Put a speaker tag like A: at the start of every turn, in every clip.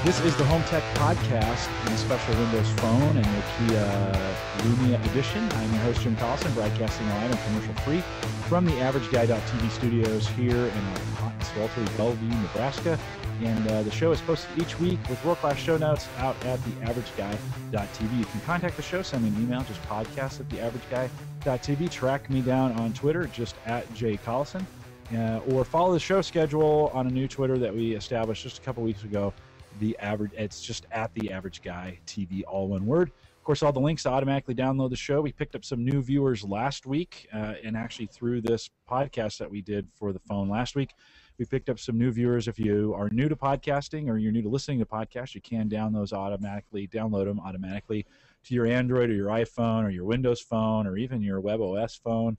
A: This is the Home Tech Podcast in a special Windows Phone and Nokia Lumia edition. I'm your host, Jim Collison, broadcasting live and commercial-free from the AverageGuy.tv studios here in hot and sweltering Bellevue, Nebraska. And the show is posted each week with world-class show notes out at theaverageguy.tv. You can contact the show, send me an email, just podcast at theaverageguy.tv. Track me down on Twitter, just at jcollison. Or follow the show schedule on a new Twitter that we established just a couple weeks ago. It's just at the Average Guy TV, all one word. Of course, all the links to automatically download the show. We picked up some new viewers last week, and actually through this podcast that we did for the phone last week, we picked up some new viewers. If you are new to podcasting or you're new to listening to podcasts, you can download them automatically to your Android or your iPhone or your Windows phone or even your WebOS phone.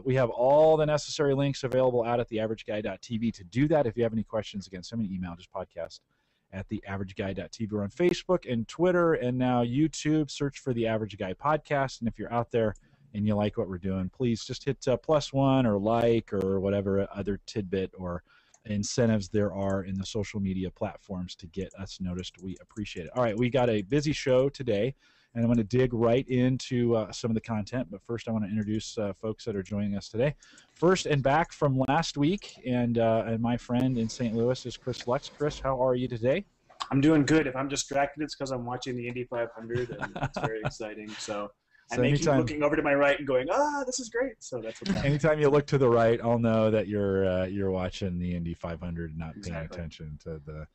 A: We have all the necessary links available out at theaverageguy.tv to do that. If you have any questions, again, send me an email, just podcast at theaverageguy.tv. We're on Facebook and Twitter and now YouTube. Search for the Average Guy Podcast. And if you're out there and you like what we're doing, please just hit +1 or like or whatever other tidbit or incentives there are in the social media platforms to get us noticed. We appreciate it. All right, we got a busy show today, and I'm going to dig right into some of the content. But first, I want to introduce folks that are joining us today. First and back from last week, and my friend in St. Louis is Chris Lux. Chris, how are you today?
B: I'm doing good. If I'm distracted, it's because I'm watching the Indy 500, and it's very exciting. So I may keep looking over to my right and going, this is great. So that's what's happening.
A: Anytime you look to the right, I'll know that you're watching the Indy 500 and not paying attention to the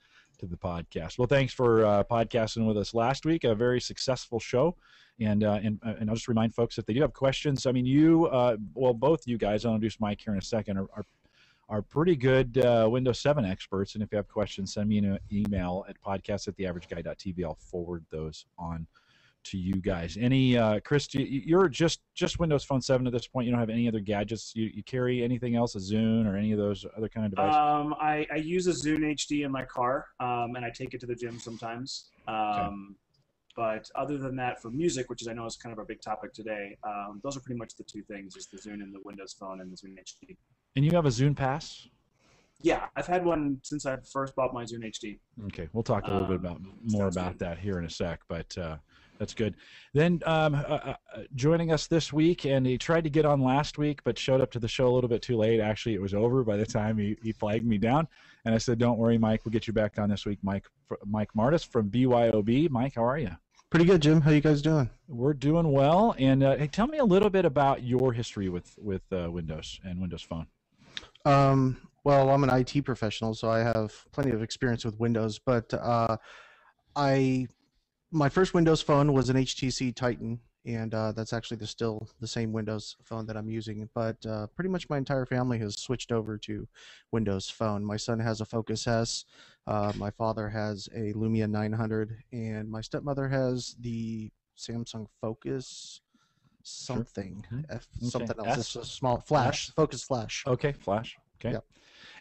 A: podcast. Well, thanks for podcasting with us last week. A very successful show, and I'll just remind folks if they do have questions. I mean, both you guys, I'll introduce Mike here in a second, are pretty good Windows 7 experts, and if you have questions, send me an email at podcast@theaverageguy.tv. I'll forward those on to you guys. Any Chris, you're just Windows Phone 7 at this point. You don't have any other gadgets. You carry anything else, a Zune or any of those other kind of devices?
B: I use a Zune HD in my car, and I take it to the gym sometimes. Okay. But other than that, for music, which I know is kind of our big topic today, those are pretty much the two things: is the Zune and the Windows Phone and the Zune HD.
A: And you have a Zune Pass?
B: Yeah, I've had one since I first bought my Zune HD.
A: Okay, we'll talk a little bit more about that here in a sec, but that's good. Then joining us this week, and he tried to get on last week, but showed up to the show a little bit too late. Actually, it was over by the time he flagged me down, and I said, "Don't worry, Mike. We'll get you back on this week." Mike Martis from BYOB. Mike, how are you?
C: Pretty good, Jim. How you guys doing?
A: We're doing well. And hey, tell me a little bit about your history with Windows and Windows Phone.
C: Well, I'm an IT professional, so I have plenty of experience with Windows. But my first Windows phone was an HTC Titan, and that's actually still the same Windows phone that I'm using. But pretty much my entire family has switched over to Windows Phone. My son has a Focus S. My father has a Lumia 900, and my stepmother has the Samsung Focus something,
A: Sure.
C: Something else. It's a small Flash, Focus Flash.
A: Okay, Flash. Okay.
C: Yep.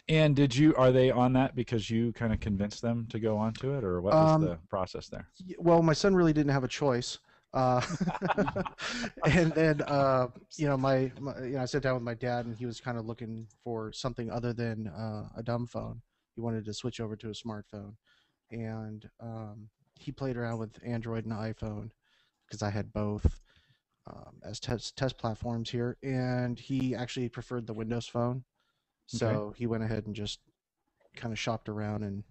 A: And are they on that because you kind of convinced them to go onto it, or what was the process there?
C: Well, my son really didn't have a choice. And then, I sat down with my dad, and he was kind of looking for something other than a dumb phone. He wanted to switch over to a smartphone, and he played around with Android and iPhone because I had both as test platforms here, and he actually preferred the Windows Phone. So he went ahead and just kind of shopped around and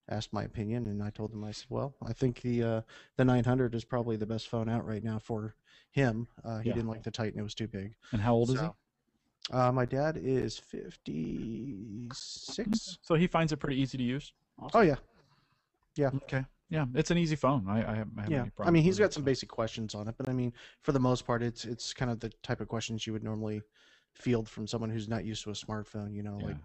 C: asked my opinion, and I told him, I said, well, I think the 900 is probably the best phone out right now for him. He didn't like the Titan. It was too big.
A: And how old is he?
C: My dad is 56.
A: So he finds it pretty easy to use?
C: Awesome. Oh, yeah. Yeah.
A: Okay. Yeah, it's an easy phone. I haven't any problem.
C: I mean, he's got some basic questions on it, but I mean, for the most part, it's kind of the type of questions you would normally field from someone who's not used to a smartphone, like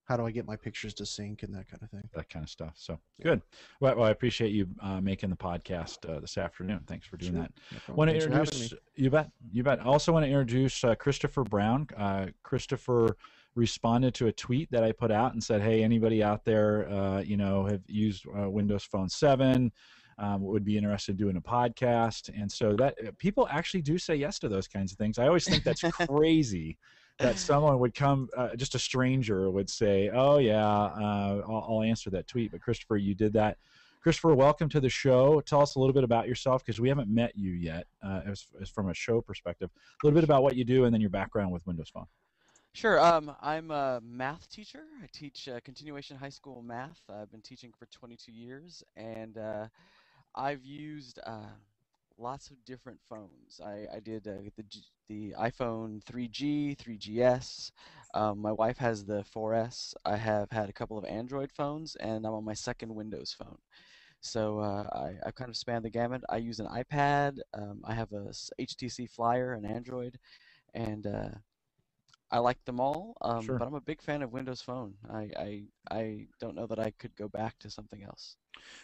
C: how do I get my pictures to sync and that kind of thing.
A: That kind of stuff. So good. Well, I appreciate you making the podcast this afternoon. Thanks for doing that.
C: No
A: want to introduce you bet. I also want to introduce Christopher Brown. Christopher responded to a tweet that I put out and said, hey, anybody out there have used Windows Phone 7 would be interested in doing a podcast. And so that people actually do say yes to those kinds of things. I always think that's crazy that someone would come, just a stranger would say, oh, yeah, I'll answer that tweet. But, Christopher, you did that. Christopher, welcome to the show. Tell us a little bit about yourself, because we haven't met you yet, as from a show perspective. A little bit about what you do and then your background with Windows Phone.
D: Sure. I'm a math teacher. I teach continuation high school math. I've been teaching for 22 years, and I've used lots of different phones. I did the iPhone 3G, 3GS. My wife has the 4S. I have had a couple of Android phones, and I'm on my second Windows phone. So I kind of spanned the gamut. I use an iPad. I have a HTC Flyer, an Android, and I like them all,
A: Sure.
D: but I'm a big fan of Windows Phone. I don't know that I could go back to something else.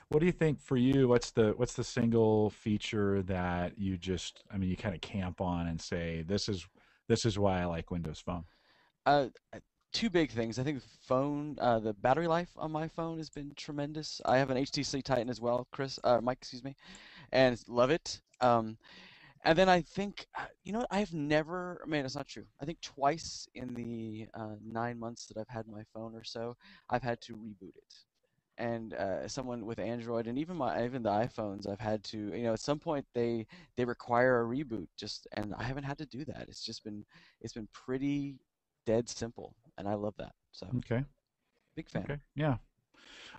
A: What do you think for you? What's the single feature that you just, I mean, you kind of camp on and say, this is why I like Windows Phone?
D: Two big things. I think the battery life on my phone has been tremendous. I have an HTC Titan as well, Mike, excuse me, and love it. And then I think, I've never, I mean, it's not true. I think twice in the 9 months that I've had my phone or so, I've had to reboot it. And someone with Android and even the iPhones, I've had to, at some point they require a reboot, and I haven't had to do that. It's been pretty dead simple, and I love that. So
A: Okay.
D: big fan.
A: Okay. Yeah.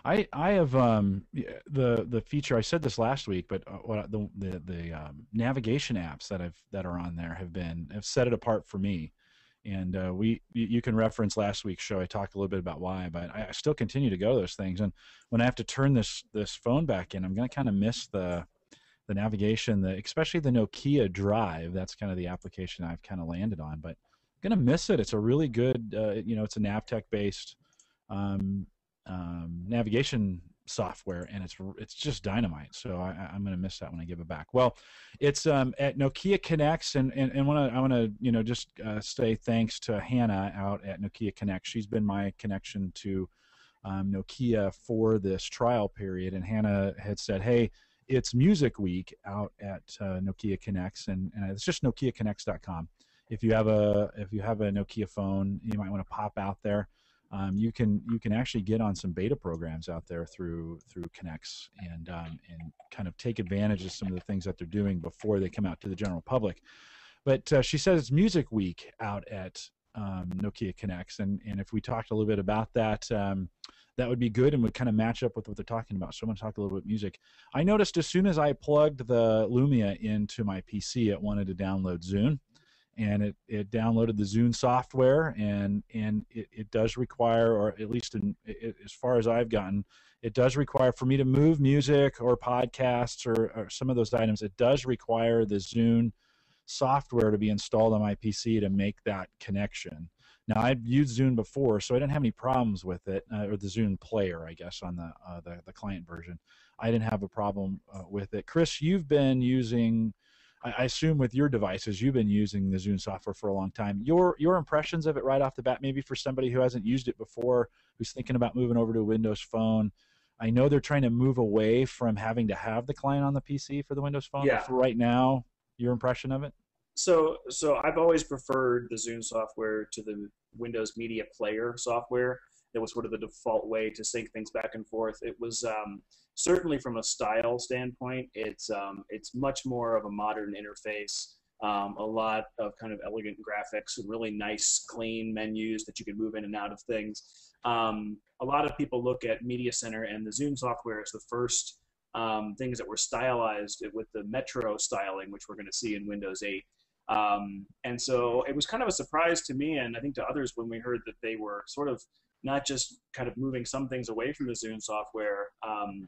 A: I have the feature. I said this last week, but the navigation apps that are on there have set it apart for me. And you can reference last week's show. I talked a little bit about why, but I still continue to go those things. And when I have to turn this phone back in, I'm going to kind of miss the navigation, especially the Nokia Drive. That's kind of the application I've kind of landed on, but I'm going to miss it. It's a really good, it's a Navtech based navigation software, and it's just dynamite. So I'm going to miss that when I give it back. Well, it's at Nokia Connects, and I want to just say thanks to Hannah out at Nokia Connects. She's been my connection to Nokia for this trial period, and Hannah had said, hey, it's Music Week out at Nokia Connects, and it's just NokiaConnects.com. If you have a Nokia phone, you might want to pop out there. You can actually get on some beta programs out there through Connects and kind of take advantage of some of the things that they're doing before they come out to the general public. But she says it's Music Week out at Nokia Connects, and if we talked a little bit about that, that would be good and would kind of match up with what they're talking about. So I'm going to talk a little bit music. I noticed as soon as I plugged the Lumia into my PC, it wanted to download Zune. And it downloaded the Zune software, and it does require, or at least as far as I've gotten, it does require for me to move music or podcasts or some of those items. It does require the Zune software to be installed on my PC to make that connection. Now, I've used Zune before, so I didn't have any problems with it, or the Zune player, I guess, on the client version. I didn't have a problem with it. Chris, you've been using, I assume with your devices, you've been using the Zune software for a long time. Your impressions of it right off the bat, maybe for somebody who hasn't used it before, who's thinking about moving over to a Windows Phone. I know they're trying to move away from having to have the client on the PC for the Windows Phone.
B: Yeah.
A: But for right now, your impression of it?
B: So I've always preferred the Zune software to the Windows Media Player software. It was sort of the default way to sync things back and forth. It was certainly from a style standpoint, it's much more of a modern interface. A lot of kind of elegant graphics and really nice, clean menus that you can move in and out of things. A lot of people look at Media Center and the Zune software as the first things that were stylized with the Metro styling, which we're going to see in Windows 8. And so it was kind of a surprise to me, and I think to others, when we heard that they were sort of not just kind of moving some things away from the Zune software,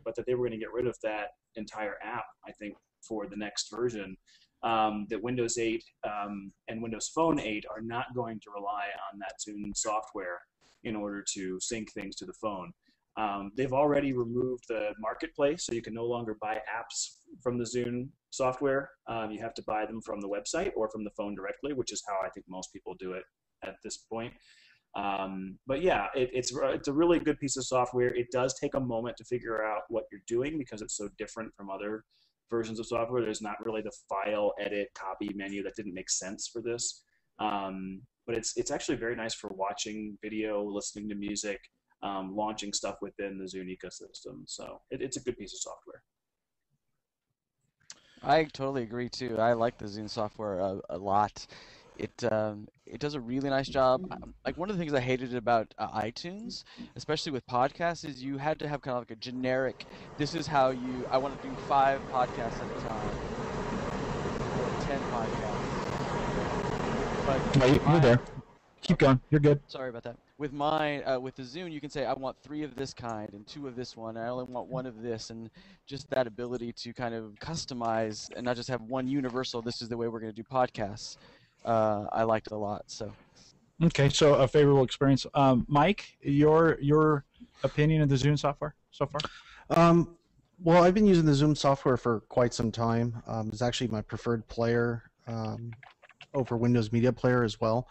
B: but that they were going to get rid of that entire app, I think, for the next version. That Windows 8 and Windows Phone 8 are not going to rely on that Zune software in order to sync things to the phone. They've already removed the marketplace, so you can no longer buy apps from the Zune software. You have to buy them from the website or from the phone directly, which is how I think most people do it at this point. But yeah, it's a really good piece of software. It does take a moment to figure out what you're doing because it's so different from other versions of software. There's not really the file, edit, copy menu that didn't make sense for this. But it's actually very nice for watching video, listening to music. launching stuff within the Zune ecosystem. So it's a good piece of software.
D: I totally agree too. I like the Zune software a lot. It does a really nice job. Like one of the things I hated about iTunes, especially with podcasts, is you had to have kind of like a generic. This is how I want to do 5 podcasts at a time, or 10 podcasts. But
A: No, you're there. Keep going. You're good.
D: sorry about that. With the Zune, you can say I want 3 of this kind and 2 of this one. And I only want 1 of this, and just that ability to kind of customize and not just have one universal. This is the way we're going to do podcasts. I liked it a lot. So.
A: Okay, so a favorable experience. Mike, your opinion of the Zune software so far?
C: Well, I've been using the Zoom software for quite some time. It's actually my preferred player over Windows Media Player as well.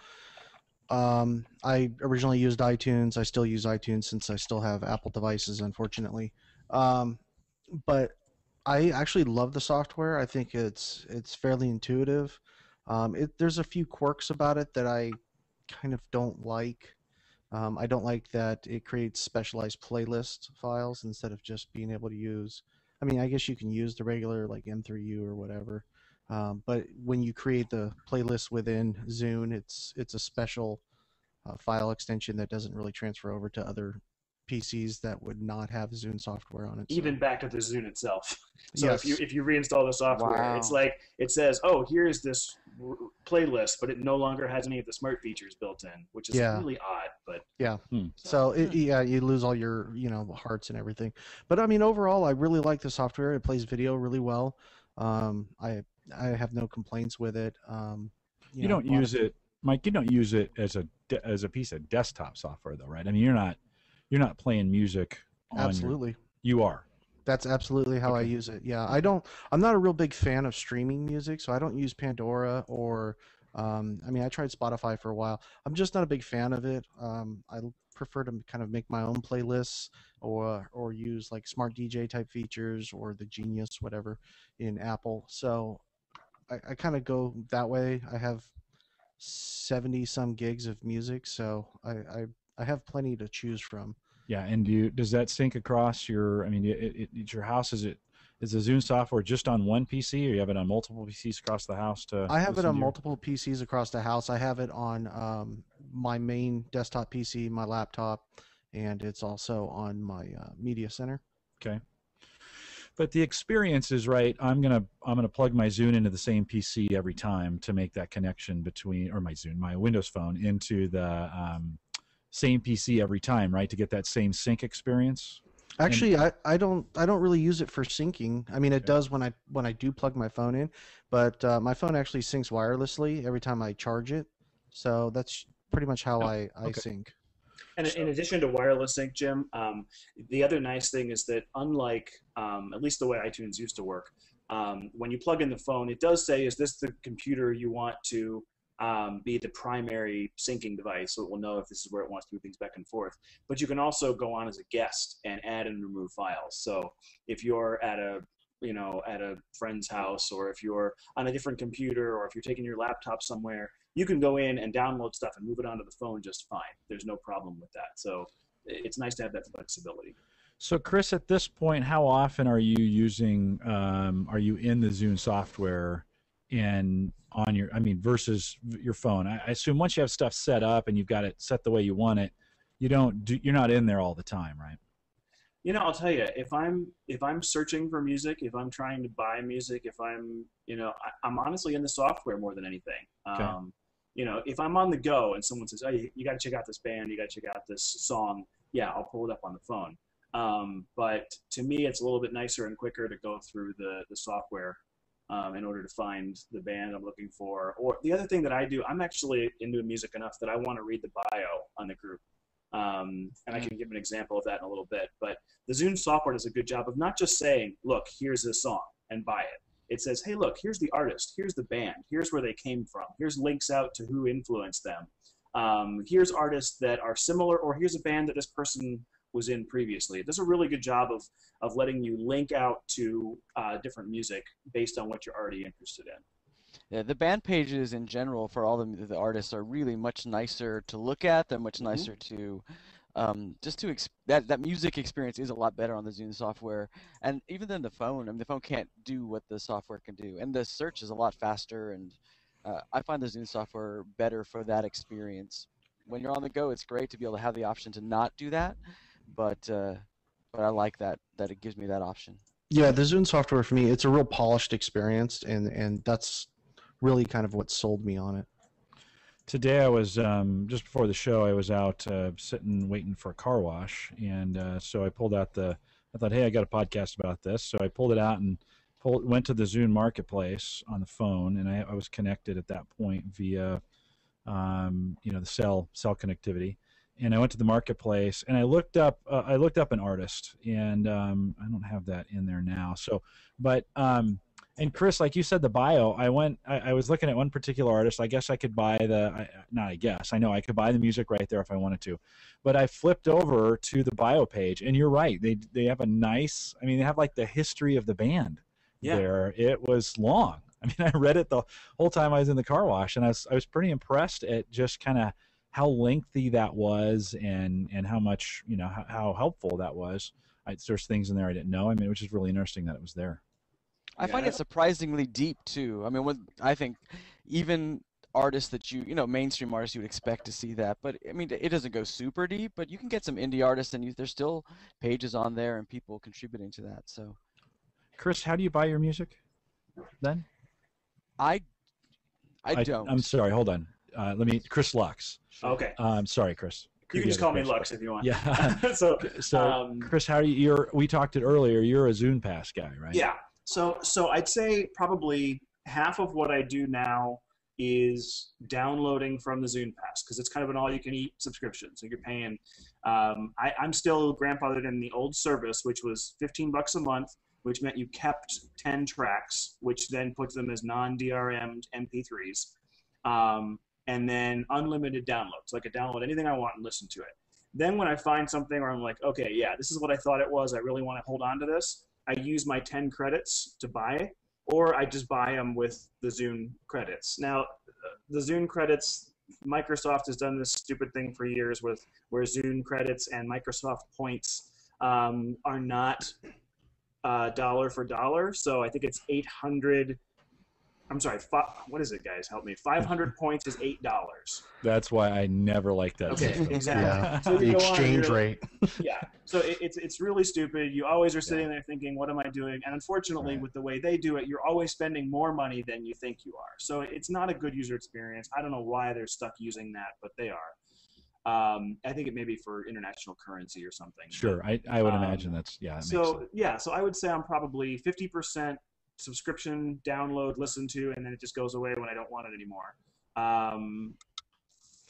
C: I originally used iTunes. I still use iTunes since I still have Apple devices, unfortunately. But I actually love the software. I think it's fairly intuitive. There's a few quirks about it that I kind of don't like. I don't like that it creates specialized playlist files instead of just being able to use. I mean, I guess you can use the regular like M3U or whatever. But when you create the playlist within Zune, it's a special file extension that doesn't really transfer over to other PCs that would not have Zune software on it.
B: Even back to the Zune itself. So
C: Yes.
B: if you reinstall the software,
D: Wow.
B: it's like it says, oh, here's this playlist, but it no longer has any of the smart features built in, which is
C: Yeah.
B: really odd. But
C: Yeah. So you lose all your hearts and everything. But I mean, overall, I really like the software. It plays video really well. I have no complaints with it.
A: You don't use it, Mike. You don't use it as a piece of desktop software, though, right? I mean, you're not playing music on
C: Absolutely.
A: You are.
C: That's absolutely how I use it. Yeah, I'm not a real big fan of streaming music, so I don't use Pandora or. I mean, I tried Spotify for a while. I'm just not a big fan of it. I prefer to kind of make my own playlists or use like smart DJ type features or the Genius whatever in Apple. So I kind of go that way. I have 70 some gigs of music, so I have plenty to choose from.
A: Yeah, and does that sync across your? I mean, your house is the Zune software just on one PC, or you have it on multiple PCs across the house?
C: I have it on multiple PCs across the house. I have it on my main desktop PC, my laptop, and it's also on my media center.
A: Okay. But the experience is right. I'm gonna plug my Zune into the same PC every time to make that connection between, or my Windows Phone into the same PC every time, right? To get that same sync experience.
C: Actually, I don't really use it for syncing. I mean, it does when I do plug my phone in, but my phone actually syncs wirelessly every time I charge it. So that's pretty much how I sync.
B: And in addition to wireless sync, Jim, the other nice thing is that unlike at least the way iTunes used to work, when you plug in the phone, it does say, is this the computer you want to be the primary syncing device, so it will know if this is where it wants to move things back and forth. But you can also go on as a guest and add and remove files. So if you're at a friend's house, or if you're on a different computer, or if you're taking your laptop somewhere, you can go in and download stuff and move it onto the phone just fine. There's no problem with that. So it's nice to have that flexibility.
A: So Chris, at this point, how often are you using? Are you in the Zune software and on your? I mean, versus your phone. I assume once you have stuff set up and you've got it set the way you want it, you're not in there all the time, right?
B: You know, I'll tell you, if I'm searching for music, if I'm trying to buy music, if I'm honestly in the software more than anything.
A: Okay.
B: If I'm on the go and someone says, "Oh, you got to check out this band, you got to check out this song," yeah, I'll pull it up on the phone. But to me, it's a little bit nicer and quicker to go through the software in order to find the band I'm looking for. Or the other thing that I do, I'm actually into music enough that I want to read the bio on the group. And I can give an example of that in a little bit. But the Zune software does a good job of not just saying, look, here's this song and buy it. It says, hey, look, here's the artist, here's the band, here's where they came from, here's links out to who influenced them. Here's artists that are similar, or here's a band that this person was in previously. It does a really good job of letting you link out to different music based on what you're already interested in.
D: Yeah, the band pages in general for all the artists are really much nicer to look at. They're much nicer to just to that music experience is a lot better on the Zune software, and even then the phone. I mean, the phone can't do what the software can do, and the search is a lot faster. And I find the Zune software better for that experience. When you're on the go, it's great to be able to have the option to not do that, but I like that it gives me that option.
C: Yeah, the Zune software for me, it's a real polished experience, and that's really kind of what sold me on it.
A: Today I was, just before the show, I was out sitting waiting for a car wash, and so I pulled out I thought, hey, I got a podcast about this, so I pulled it out and went to the Zune Marketplace on the phone, and I was connected at that point via, the cell connectivity, and I went to the Marketplace, and I looked up an artist, and I don't have that in there now, so, but. And Chris, like you said, the bio, I was looking at one particular artist. I guess I could buy I know I could buy the music right there if I wanted to. But I flipped over to the bio page, and you're right. They have a nice, they have like the history of the band there. It was long. I read it the whole time I was in the car wash, and I was pretty impressed at just kind of how lengthy that was and how much, how helpful that was. There's things in there I didn't know. It was just really interesting that it was there.
D: I find it surprisingly deep too. I think even artists that mainstream artists, you would expect to see that, but it doesn't go super deep. But you can get some indie artists, and there's still pages on there and people contributing to that. So,
A: Chris, how do you buy your music? Then I
D: don't.
A: I'm sorry. Hold on. Chris Lux.
B: Okay.
A: Sorry, Chris.
B: You can just call me Lux if you want.
A: Yeah. so Chris, how do you? We talked it earlier. You're a Zune Pass guy, right?
B: Yeah. So I'd say probably half of what I do now is downloading from the Zune Pass, because it's kind of an all-you-can-eat subscription. So you're paying. I'm still grandfathered in the old service, which was $15 a month, which meant you kept 10 tracks, which then puts them as non-DRM'd MP3s, and then unlimited downloads. So I could download anything I want and listen to it. Then when I find something where I'm like, okay, yeah, this is what I thought it was, I really want to hold on to this, I use my 10 credits to buy it, or I just buy them with the Zune credits. Now, the Zune credits, Microsoft has done this stupid thing for years where Zune credits and Microsoft points are not dollar for dollar. So I think it's 800. I'm sorry, what is it, guys? Help me. 500 points is $8.
A: That's why I never liked that.
B: Okay, exactly.
C: Yeah.
B: So
C: The exchange rate.
B: Yeah. So it's really stupid. You always are sitting there thinking, what am I doing? And unfortunately, with the way they do it, you're always spending more money than you think you are. So it's not a good user experience. I don't know why they're stuck using that, but they are. I think it may be for international currency or something.
A: Sure. I would imagine that's, that makes sense.
B: So I would say I'm probably 50% subscription, download, listen to, and then it just goes away when I don't want it anymore.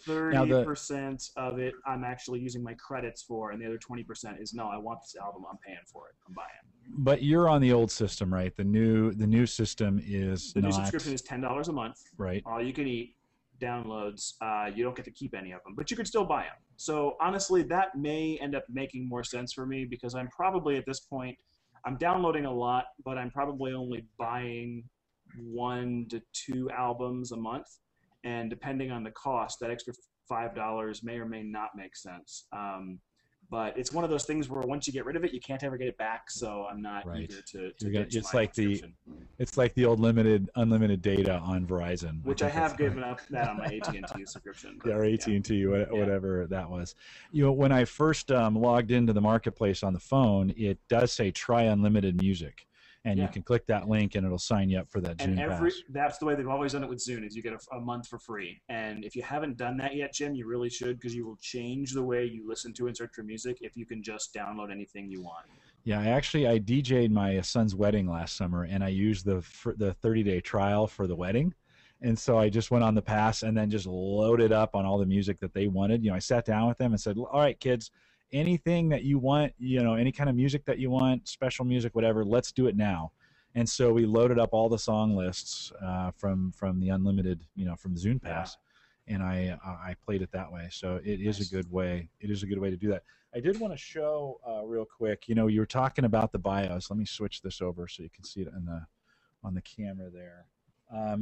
B: 30% of it I'm actually using my credits for, and the other 20% is, no, I want this album, I'm paying for it, I'm buying it.
A: But you're on the old system, right? The new system is
B: new subscription is $10 a month.
A: Right.
B: All you can eat, downloads. You don't get to keep any of them, but you could still buy them. So honestly, that may end up making more sense for me, because I'm probably at this point, I'm downloading a lot, but I'm probably only buying 1 to 2 albums a month. And depending on the cost, that extra $5 may or may not make sense. But it's one of those things where once you get rid of it, you can't ever get it back. So I'm not eager to
A: it's like the old unlimited data on Verizon,
B: which I have given up that on my AT&T subscription.
A: Or AT&T, whatever that was. When I first logged into the Marketplace on the phone, it does say try unlimited music. And you can click that link, and it'll sign you up for that Zune Pass.
B: That's the way they've always done it with Zune, is you get a month for free. And if you haven't done that yet, Jim, you really should, because you will change the way you listen to and search for music if you can just download anything you want.
A: Yeah, I DJ'd my son's wedding last summer, and I used the 30-day trial for the wedding. And so I just went on the pass and then just loaded up on all the music that they wanted. I sat down with them and said, all right, kids, anything that you want, any kind of music that you want, special music, whatever, let's do it now. And so we loaded up all the song lists from the unlimited, from the Zune Pass, and I played it that way. So it is a good way. It is a good way to do that. I did want to show real quick. You were talking about the BIOS. Let me switch this over so you can see it on the camera there.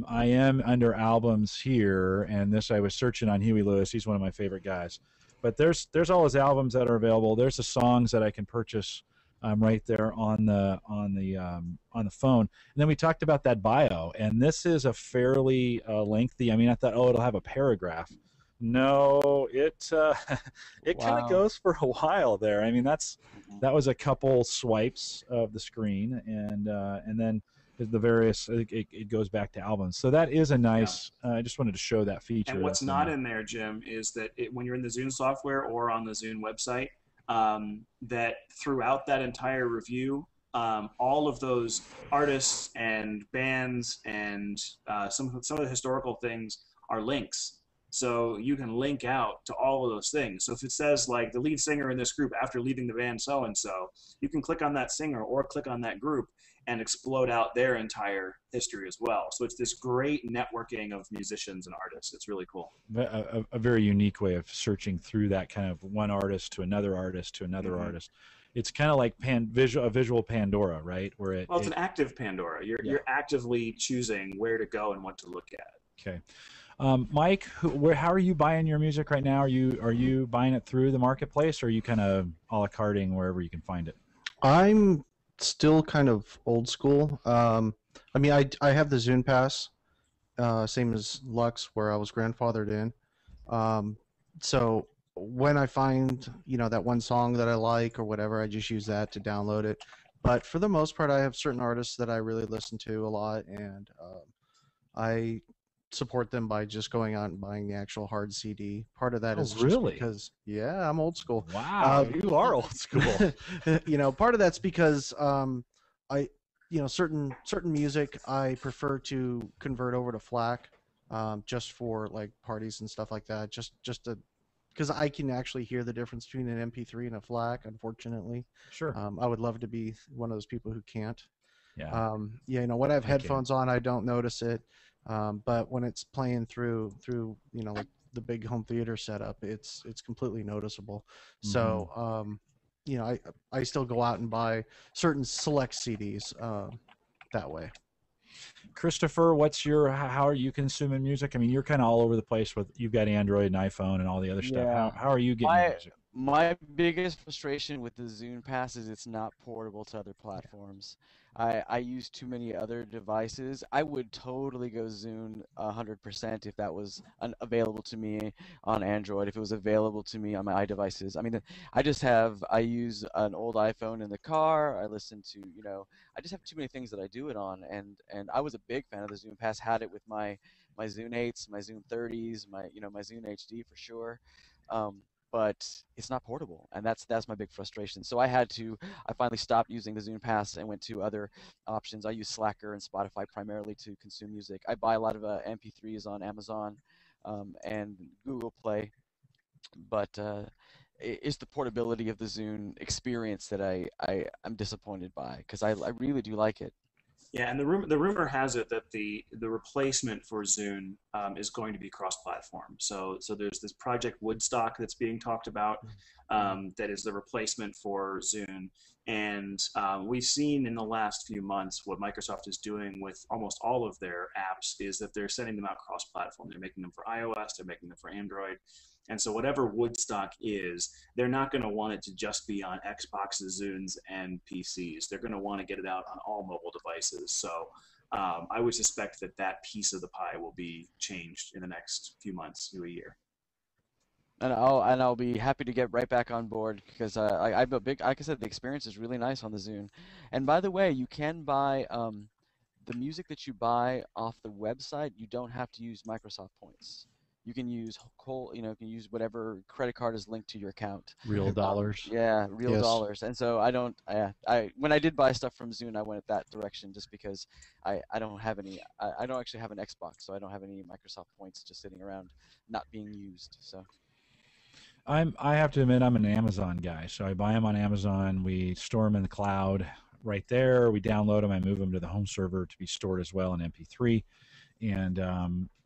A: I am under albums here, and this I was searching on Huey Lewis. He's one of my favorite guys. But there's all his albums that are available. There's the songs that I can purchase right there on the phone. And then we talked about that bio, and this is a fairly lengthy. I mean, I thought, oh, it'll have a paragraph. No, it it kind of goes for a while there. I mean, that was a couple swipes of the screen, and then the various it goes back to albums. So that is a nice. I just wanted to show that feature.
B: And what's not in there, Jim, is that when you're in the Zune software or on the Zune website, that throughout that entire review, all of those artists and bands and some of the historical things are links. So you can link out to all of those things. So if it says like the lead singer in this group after leaving the band so-and-so, you can click on that singer or click on that group and explode out their entire history as well. So it's this great networking of musicians and artists. It's really cool.
A: A very unique way of searching through that kind of one artist to another artist to another artist. It's kind of like a visual Pandora, right? Where it's
B: an active Pandora. You're actively choosing where to go and what to look at.
A: Okay. Mike, how are you buying your music right now? Are you buying it through the marketplace, or are you kind of a la carting wherever you can find it?
C: I'm still kind of old school. I mean, I have the Zune Pass, same as Lux, where I was grandfathered in. So when I find that one song that I like or whatever, I just use that to download it. But for the most part, I have certain artists that I really listen to a lot, and I support them by just going out and buying the actual hard CD. Part of that is just because I'm old school.
A: Wow, you are old school.
C: Part of that's because certain music I prefer to convert over to FLAC, just for like parties and stuff like that. Just because I can actually hear the difference between an MP3 and a FLAC. Unfortunately,
A: sure.
C: I would love to be one of those people who can't.
A: Yeah.
C: When I have headphones on, I don't notice it. But when it's playing through like the big home theater setup, it's completely noticeable. So I still go out and buy certain select CDs that way.
A: Christopher, how are you consuming music? I mean, you're kind of all over the place you've got Android and iPhone and all the other stuff. How are you getting music?
D: My biggest frustration with the Zune Pass is it's not portable to other platforms. I use too many other devices. I would totally go Zune 100% if that was available to me on Android, if it was available to me on my iDevices. I mean, I use an old iPhone in the car. I listen to, I just have too many things that I do it on. And I was a big fan of the Zune Pass, had it with my Zune 8s, my Zune 30s, my Zune HD for sure. But it's not portable, and that's my big frustration. So I finally stopped using the Zune Pass and went to other options. I use Slacker and Spotify primarily to consume music. I buy a lot of MP3s on Amazon and Google Play, but it's the portability of the Zune experience that I'm disappointed by, because I really do like it.
B: Yeah, and the rumor has it that the replacement for Zune is going to be cross-platform. So there's this project Woodstock that's being talked about that is the replacement for Zune. And we've seen in the last few months what Microsoft is doing with almost all of their apps is that they're sending them out cross-platform. They're making them for iOS, they're making them for Android. And so whatever Woodstock is, they're not going to want it to just be on Xboxes, Zunes, and PCs. They're going to want to get it out on all mobile devices. So I would suspect that piece of the pie will be changed in the next few months to a year.
D: And I'll be happy to get right back on board, because I'm a big, like I said, the experience is really nice on the Zune. And by the way, you can buy the music that you buy off the website. You don't have to use Microsoft points. You can use you can use whatever credit card is linked to your account.
A: Real dollars.
D: Real dollars. And so when I did buy stuff from Zune, I went that direction just because I don't have any. I don't actually have an Xbox, so I don't have any Microsoft points just sitting around not being used. So.
A: I have to admit I'm an Amazon guy, so I buy them on Amazon. We store them in the cloud right there. We download them. I move them to the home server to be stored as well in MP3. And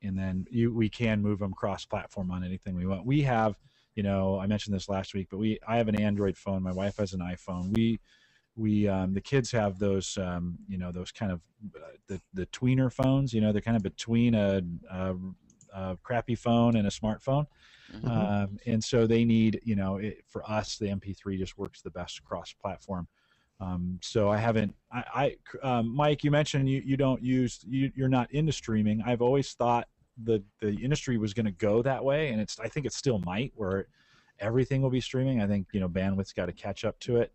A: then we can move them cross-platform on anything we want. We have, I mentioned this last week, but I have an Android phone. My wife has an iPhone. The kids have those, those kind of the tweener phones. They're kind of between a a crappy phone and a smartphone. And so they need, for us, the MP3 just works the best across platform. So I haven't, Mike, you mentioned you're not into streaming. I've always thought the industry was going to go that way, and I think it still might, where everything will be streaming. I think, bandwidth's got to catch up to it.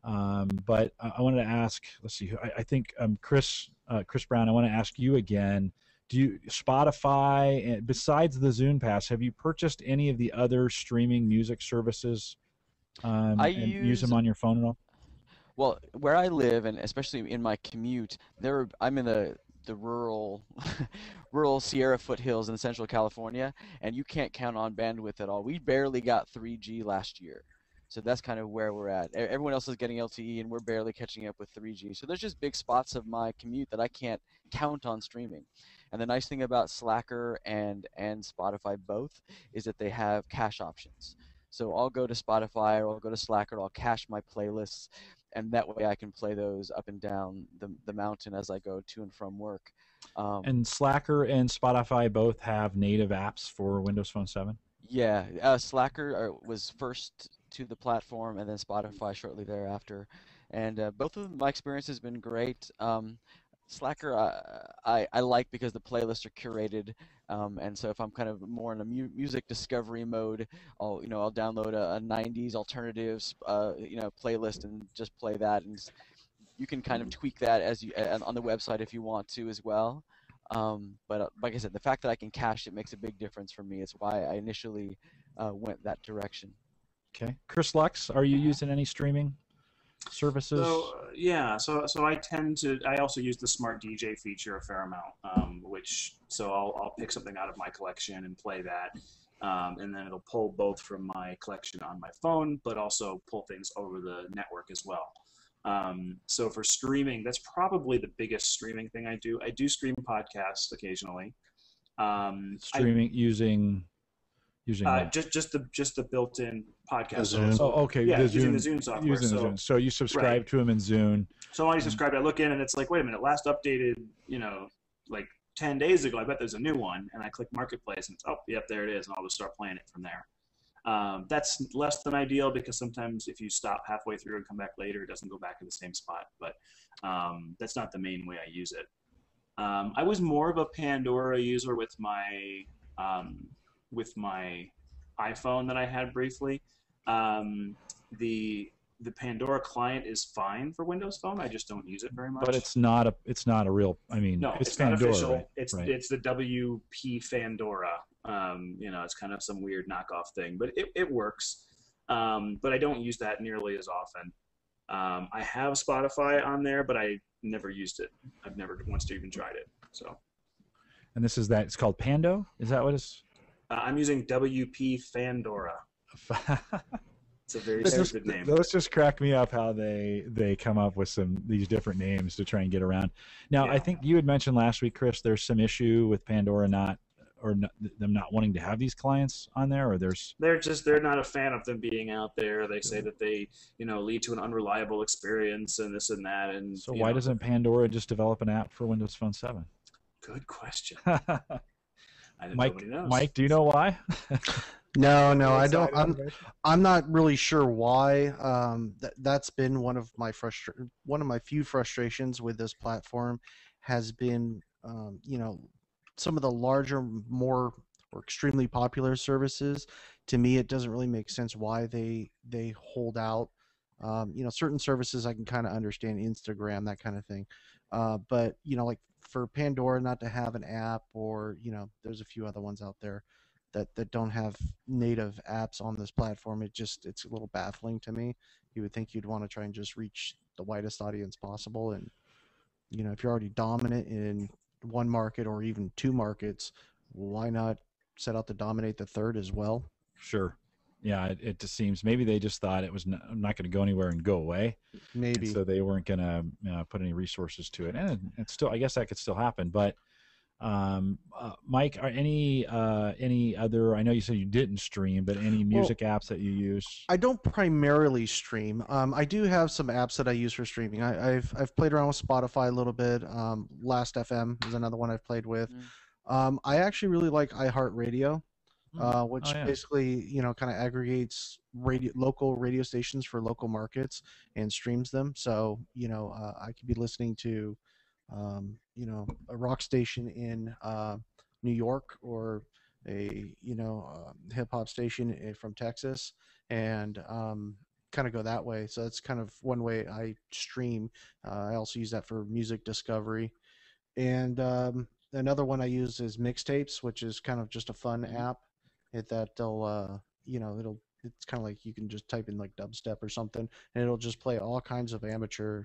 A: But I wanted to ask, let's see, I think Chris Brown, I want to ask you again, do you Spotify, besides the Zune Pass, have you purchased any of the other streaming music services and use them on your phone at all?
D: Well, where I live, and especially in my commute, I'm in the rural Sierra foothills in Central California, and you can't count on bandwidth at all. We barely got 3G last year. So that's kind of where we're at. Everyone else is getting LTE, and we're barely catching up with 3G. So there's just big spots of my commute that I can't count on streaming. And the nice thing about Slacker and Spotify both is that they have cache options. So I'll go to Spotify or I'll go to Slacker, I'll cache my playlists, and that way I can play those up and down the mountain as I go to and from work.
A: And Slacker and Spotify both have native apps for Windows Phone 7?
D: Yeah, Slacker was first to the platform, and then Spotify shortly thereafter. And both of them, my experience has been great. Slacker I like because the playlists are curated, and so if I'm kind of more in a music discovery mode, I'll download a 90s alternatives playlist and just play that, and you can kind of tweak that on the website if you want to as well. But like I said, the fact that I can cache it makes a big difference for me. It's why I initially went that direction.
A: Okay, Chris Lux, are you using any streaming services?
B: So I also use the Smart DJ feature a fair amount, I'll pick something out of my collection and play that, and then it'll pull both from my collection on my phone, but also pull things over the network as well. So for streaming, that's probably the biggest streaming thing I do. I do stream podcasts occasionally.
A: Streaming using
B: just the built-in podcast.
A: Okay.
B: Yeah, using the Zune software.
A: Zune. So you subscribe to them in Zune.
B: So when I subscribe, I look in and it's like, wait a minute, last updated, like 10 days ago. I bet there's a new one, and I click Marketplace, and it's there it is, and I'll just start playing it from there. That's less than ideal because sometimes if you stop halfway through and come back later, it doesn't go back to the same spot. But that's not the main way I use it. I was more of a Pandora user with my iPhone that I had briefly. The Pandora client is fine for Windows Phone. I just don't use it very much.
A: But it's not a real. I mean,
B: no, it's
A: Pandora,
B: not official.
A: right?
B: It's the WP Pandora. It's kind of some weird knockoff thing, but it works. But I don't use that nearly as often. I have Spotify on there, but I never used it. I've never once even tried it. So.
A: And this is that. It's called Pando. Is that what it's?
B: I'm using WP Pandora. It's a very stupid name.
A: Those just crack me up how they come up with these different names to try and get around. Now, I think you had mentioned last week, Chris, there's some issue with Pandora them not wanting to have these clients on there, or
B: they're not a fan of them being out there. They say that they lead to an unreliable experience and this and that. And
A: so why doesn't Pandora just develop an app for Windows Phone 7?
B: Good question.
A: Mike, do you know why?
C: No, I don't. I'm not really sure why. That's been one of my few frustrations with this platform, has been some of the larger, more or extremely popular services. To me, it doesn't really make sense why they hold out. Certain services I can kind of understand, Instagram, that kind of thing. But like for Pandora not to have an app, or there's a few other ones out there that don't have native apps on this platform. It's a little baffling to me. You would think you'd want to try and just reach the widest audience possible, and if you're already dominant in one market or even two markets, why not set out to dominate the third as well?
A: Sure. Yeah, it just seems maybe they just thought it was not going to go anywhere and go away.
C: Maybe.
A: And so they weren't going to put any resources to it, and it's still, I guess that could still happen. But Mike, are any other? I know you said you didn't stream, but any music apps that you use?
C: I don't primarily stream. I do have some apps that I use for streaming. I've played around with Spotify a little bit. Last FM is another one I've played with. I actually really like iHeartRadio, which
A: Oh, yeah.
C: basically, kind of aggregates local radio stations for local markets and streams them. So, I could be listening to, a rock station in New York, or a, hip hop station from Texas, and kind of go that way. So that's kind of one way I stream. I also use that for music discovery. And another one I use is Mixtapes, which is kind of just a fun app that they'll, it's kind of like you can just type in like dubstep or something, and it'll just play all kinds of amateur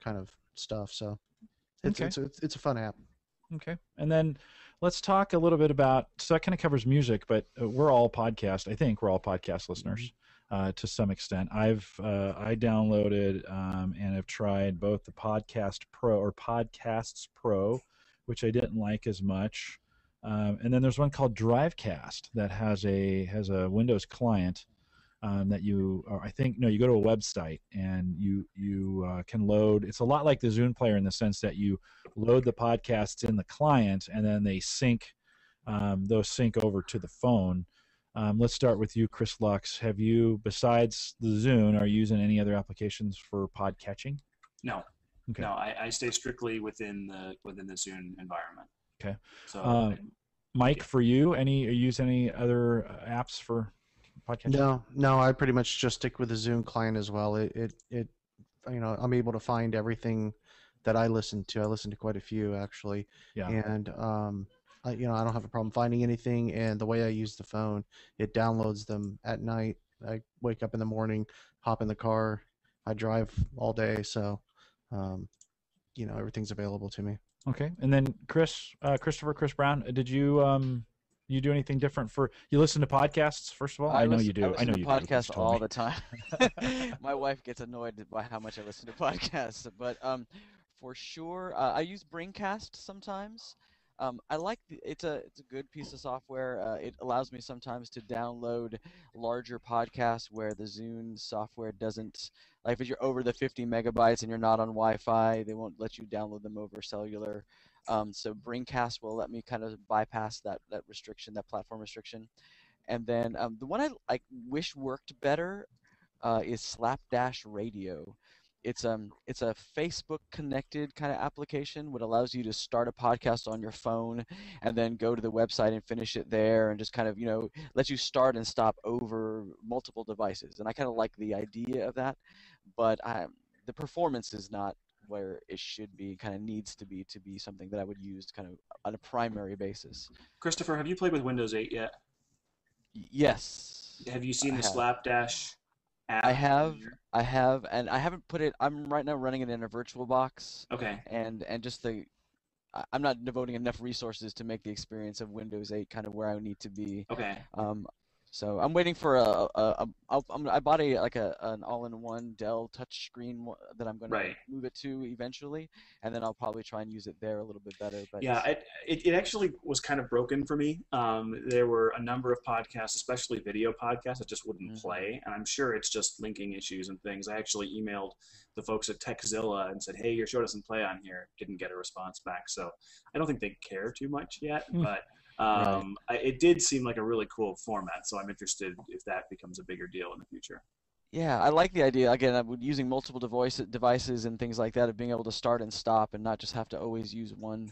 C: kind of stuff. So it's a fun app.
A: Okay. And then let's talk a little bit about, so that kind of covers music, but we're all podcast. I think we're all podcast listeners to some extent. I downloaded and have tried both the Podcast Pro or Podcasts Pro, which I didn't like as much. And then there's one called Drivecast that has a Windows client that you go to a website and you can load. It's a lot like the Zune player in the sense that you load the podcasts in the client and then they sync. Those sync over to the phone. Let's start with you, Chris Lux. Have you, besides the Zune, are you using any other applications for pod catching?
B: No.
A: Okay.
B: No, I stay strictly within the Zune environment.
A: Okay.
B: So,
A: Mike, for you, use any other apps for podcasting?
C: No, I pretty much just stick with the Zune client as well. I'm able to find everything that I listen to. I listen to quite a few actually.
A: Yeah.
C: And I don't have a problem finding anything. And the way I use the phone, it downloads them at night. I wake up in the morning, hop in the car. I drive all day, so everything's available to me.
A: Okay. And then Chris Brown, did you do anything different you listen to podcasts, first of all? I know you do.
D: I listen to podcasts all the time. My wife gets annoyed by how much I listen to podcasts, but for sure, I use Bringcast sometimes. I like it's a good piece of software. It allows me sometimes to download larger podcasts where the Zune software doesn't. Like if you're over the 50 megabytes and you're not on Wi-Fi, they won't let you download them over cellular. So Bringcast will let me kind of bypass that restriction, that platform restriction. And then the one I wish worked better is Slapdash Radio. It's a Facebook connected kind of application, which allows you to start a podcast on your phone and then go to the website and finish it there, and just kind of lets you start and stop over multiple devices. And I kind of like the idea of that, but the performance is not where it should be. Kind of needs to be something that I would use kind of on a primary basis.
B: Christopher, have you played with Windows 8 yet?
D: Yes.
B: Have you seen the Slapdash app?
D: I have, and I haven't put it. I'm right now running it in a virtual box.
B: Okay.
D: And just I'm not devoting enough resources to make the experience of Windows 8 kind of where I need to be.
B: Okay.
D: So I'm waiting for I bought an all-in-one Dell touchscreen that I'm going to move it to eventually, and then I'll probably try and use it there a little bit better. But
B: yeah, it actually was kind of broken for me. There were a number of podcasts, especially video podcasts, that just wouldn't play, and I'm sure it's just linking issues and things. I actually emailed the folks at Techzilla and said, "Hey, your show doesn't play on here." Didn't get a response back, so I don't think they care too much yet, but. It did seem like a really cool format, so I'm interested if that becomes a bigger deal in the future.
D: Yeah, I like the idea. Again, using multiple devices and things like that, of being able to start and stop and not just have to always use one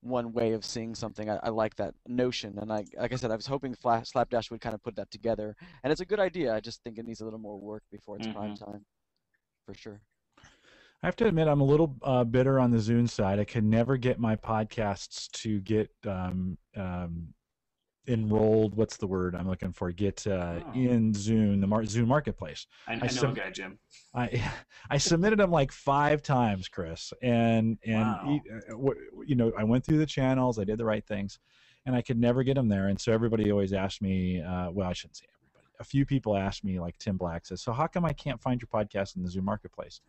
D: way of seeing something. I like that notion, and like I said, I was hoping Slapdash would kind of put that together, and it's a good idea. I just think it needs a little more work before it's prime time, for sure.
A: I have to admit, I'm a little bitter on the Zune side. I could never get my podcasts to get enrolled. What's the word I'm looking for? Get in Zune, the Zune Marketplace.
B: I know a guy, Jim.
A: I submitted them like 5 times, Chris, and
B: wow.
A: I went through the channels. I did the right things, and I could never get them there. And so everybody always asked me. Well, I shouldn't say everybody. A few people asked me, like Tim Black says, "So how come I can't find your podcast in the Zune Marketplace?"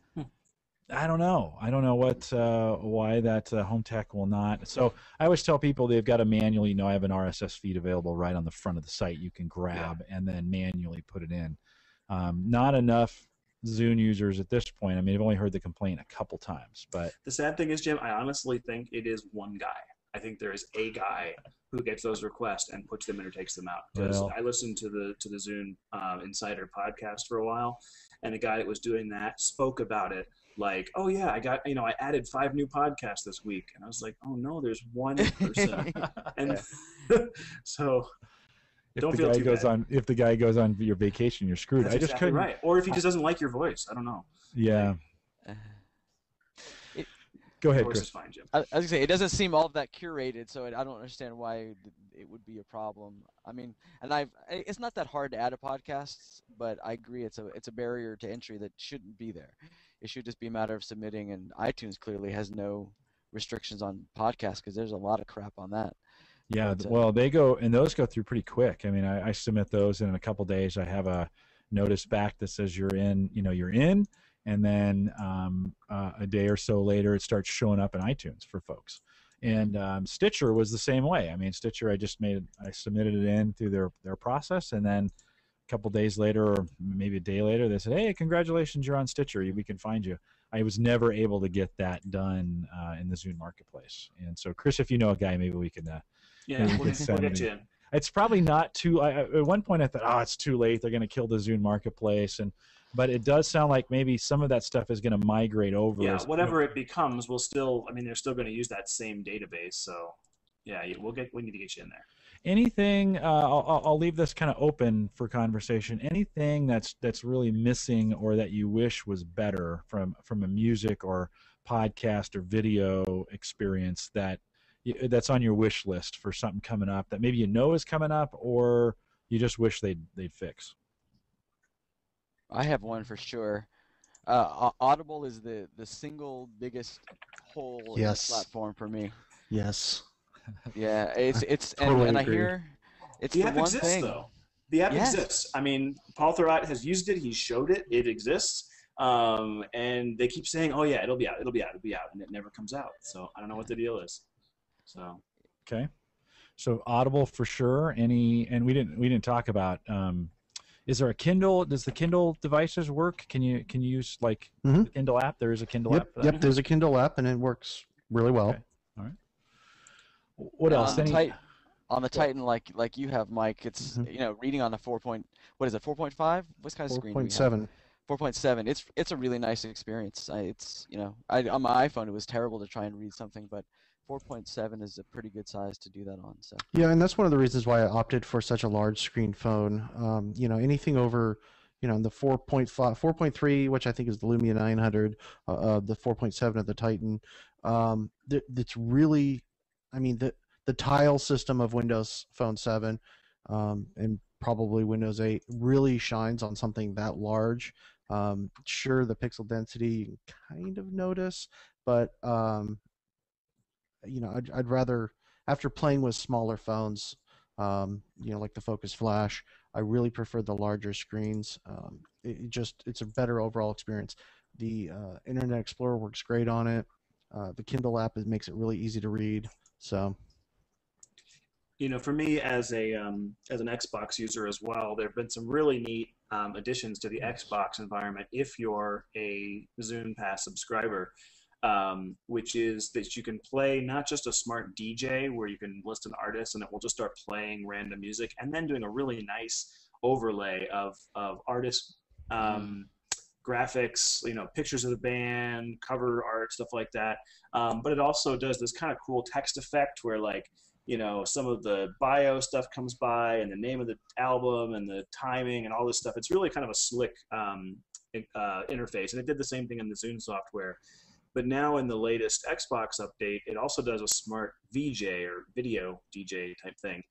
A: I don't know. I don't know why that home tech will not. So I always tell people they've got to manually. I have an RSS feed available right on the front of the site. You can grab and then manually put it in. Not enough Zune users at this point. I mean, I've only heard the complaint a couple times. But
B: the sad thing is, Jim, I honestly think it is one guy. I think there is a guy who gets those requests and puts them in or takes them out. Because I listened to the Zune Insider podcast for a while, and the guy that was doing that spoke about it like, oh yeah, I added 5 new podcasts this week, and I was like, oh no, there's one person, and so don't feel too bad.
A: If the guy goes on your vacation, you're screwed.
B: That's exactly right. Or if he just doesn't like your voice, I don't know.
A: Yeah. Go ahead, Chris.
B: Fine, Jim.
D: I was gonna say, it doesn't seem all of that curated, so I don't understand why it would be a problem. I mean, and it's not that hard to add a podcast, but I agree it's a barrier to entry that shouldn't be there. It should just be a matter of submitting, and iTunes clearly has no restrictions on podcasts because there's a lot of crap on that.
A: Yeah, well, those go through pretty quick. I mean, I submit those, and in a couple days I have a notice back that says you're in, and then a day or so later it starts showing up in iTunes for folks. And Stitcher was the same way. I mean, Stitcher, I submitted it in through their process, and then a couple days later, or maybe a day later, they said, hey, congratulations, you're on Stitcher, we can find you. I was never able to get that done in the Zune marketplace. And so, Chris, if you know a guy, maybe we can
B: we'll get you in.
A: It's probably not too. At one point, I thought, oh, it's too late. They're going to kill the Zune marketplace, but it does sound like maybe some of that stuff is going to migrate over.
B: Yeah, whatever it becomes, they're still going to use that same database. So, yeah, we need to get you in there.
A: Anything? I'll leave this kind of open for conversation. Anything that's really missing or that you wish was better from a music or podcast or video experience that's on your wish list for something coming up that maybe is coming up, or you just wish they'd fix?
D: I have one for sure. Audible is the single biggest hole in the platform for me.
C: Yes.
D: Yeah, it's
C: totally
D: and I
C: agree.
D: hear it's
B: the
D: the
B: app
D: one
B: exists,
D: thing.
B: though. The app exists. I mean, Paul Thurrott has used it. He showed it. It exists. And they keep saying, "Oh yeah, it'll be out, and it never comes out." So I don't know what the deal is. So
A: okay, so Audible for sure. And we didn't talk about. Is there a Kindle? Does the Kindle devices work? Can you use like the Kindle app? There is a Kindle app for that.
C: Yep, there's a Kindle app, and it works really well.
A: Okay. All right. What else?
D: On the Titan, like you have, Mike, it's reading on the 4.5? What kind of screen?
C: 4.7.
D: 4.7. It's a really nice experience. On my iPhone it was terrible to try and read something, but 4.7 is a pretty good size to do that on. So
C: yeah, and that's one of the reasons why I opted for such a large screen phone. Anything over, the 4.5, 4.3, which I think is the Lumia 900, the 4.7 of the Titan. That's really, the tile system of Windows Phone 7 and probably Windows 8 really shines on something that large. Sure, the pixel density you can kind of notice, but I'd rather, after playing with smaller phones, like the Focus Flash, I really prefer the larger screens. It's a better overall experience. The Internet Explorer works great on it. The Kindle app makes it really easy to read. So,
B: for me as an Xbox user as well, there have been some really neat additions to the Xbox environment if you're a Zune Pass subscriber, which is that you can play not just a smart DJ where you can list an artist and it will just start playing random music, and then doing a really nice overlay of artist graphics, pictures of the band, cover art, stuff like that. But it also does this kind of cool text effect where some of the bio stuff comes by and the name of the album and the timing and all this stuff. It's really kind of a slick interface. And it did the same thing in the Zune software. But now in the latest Xbox update, it also does a smart VJ or video DJ type thing,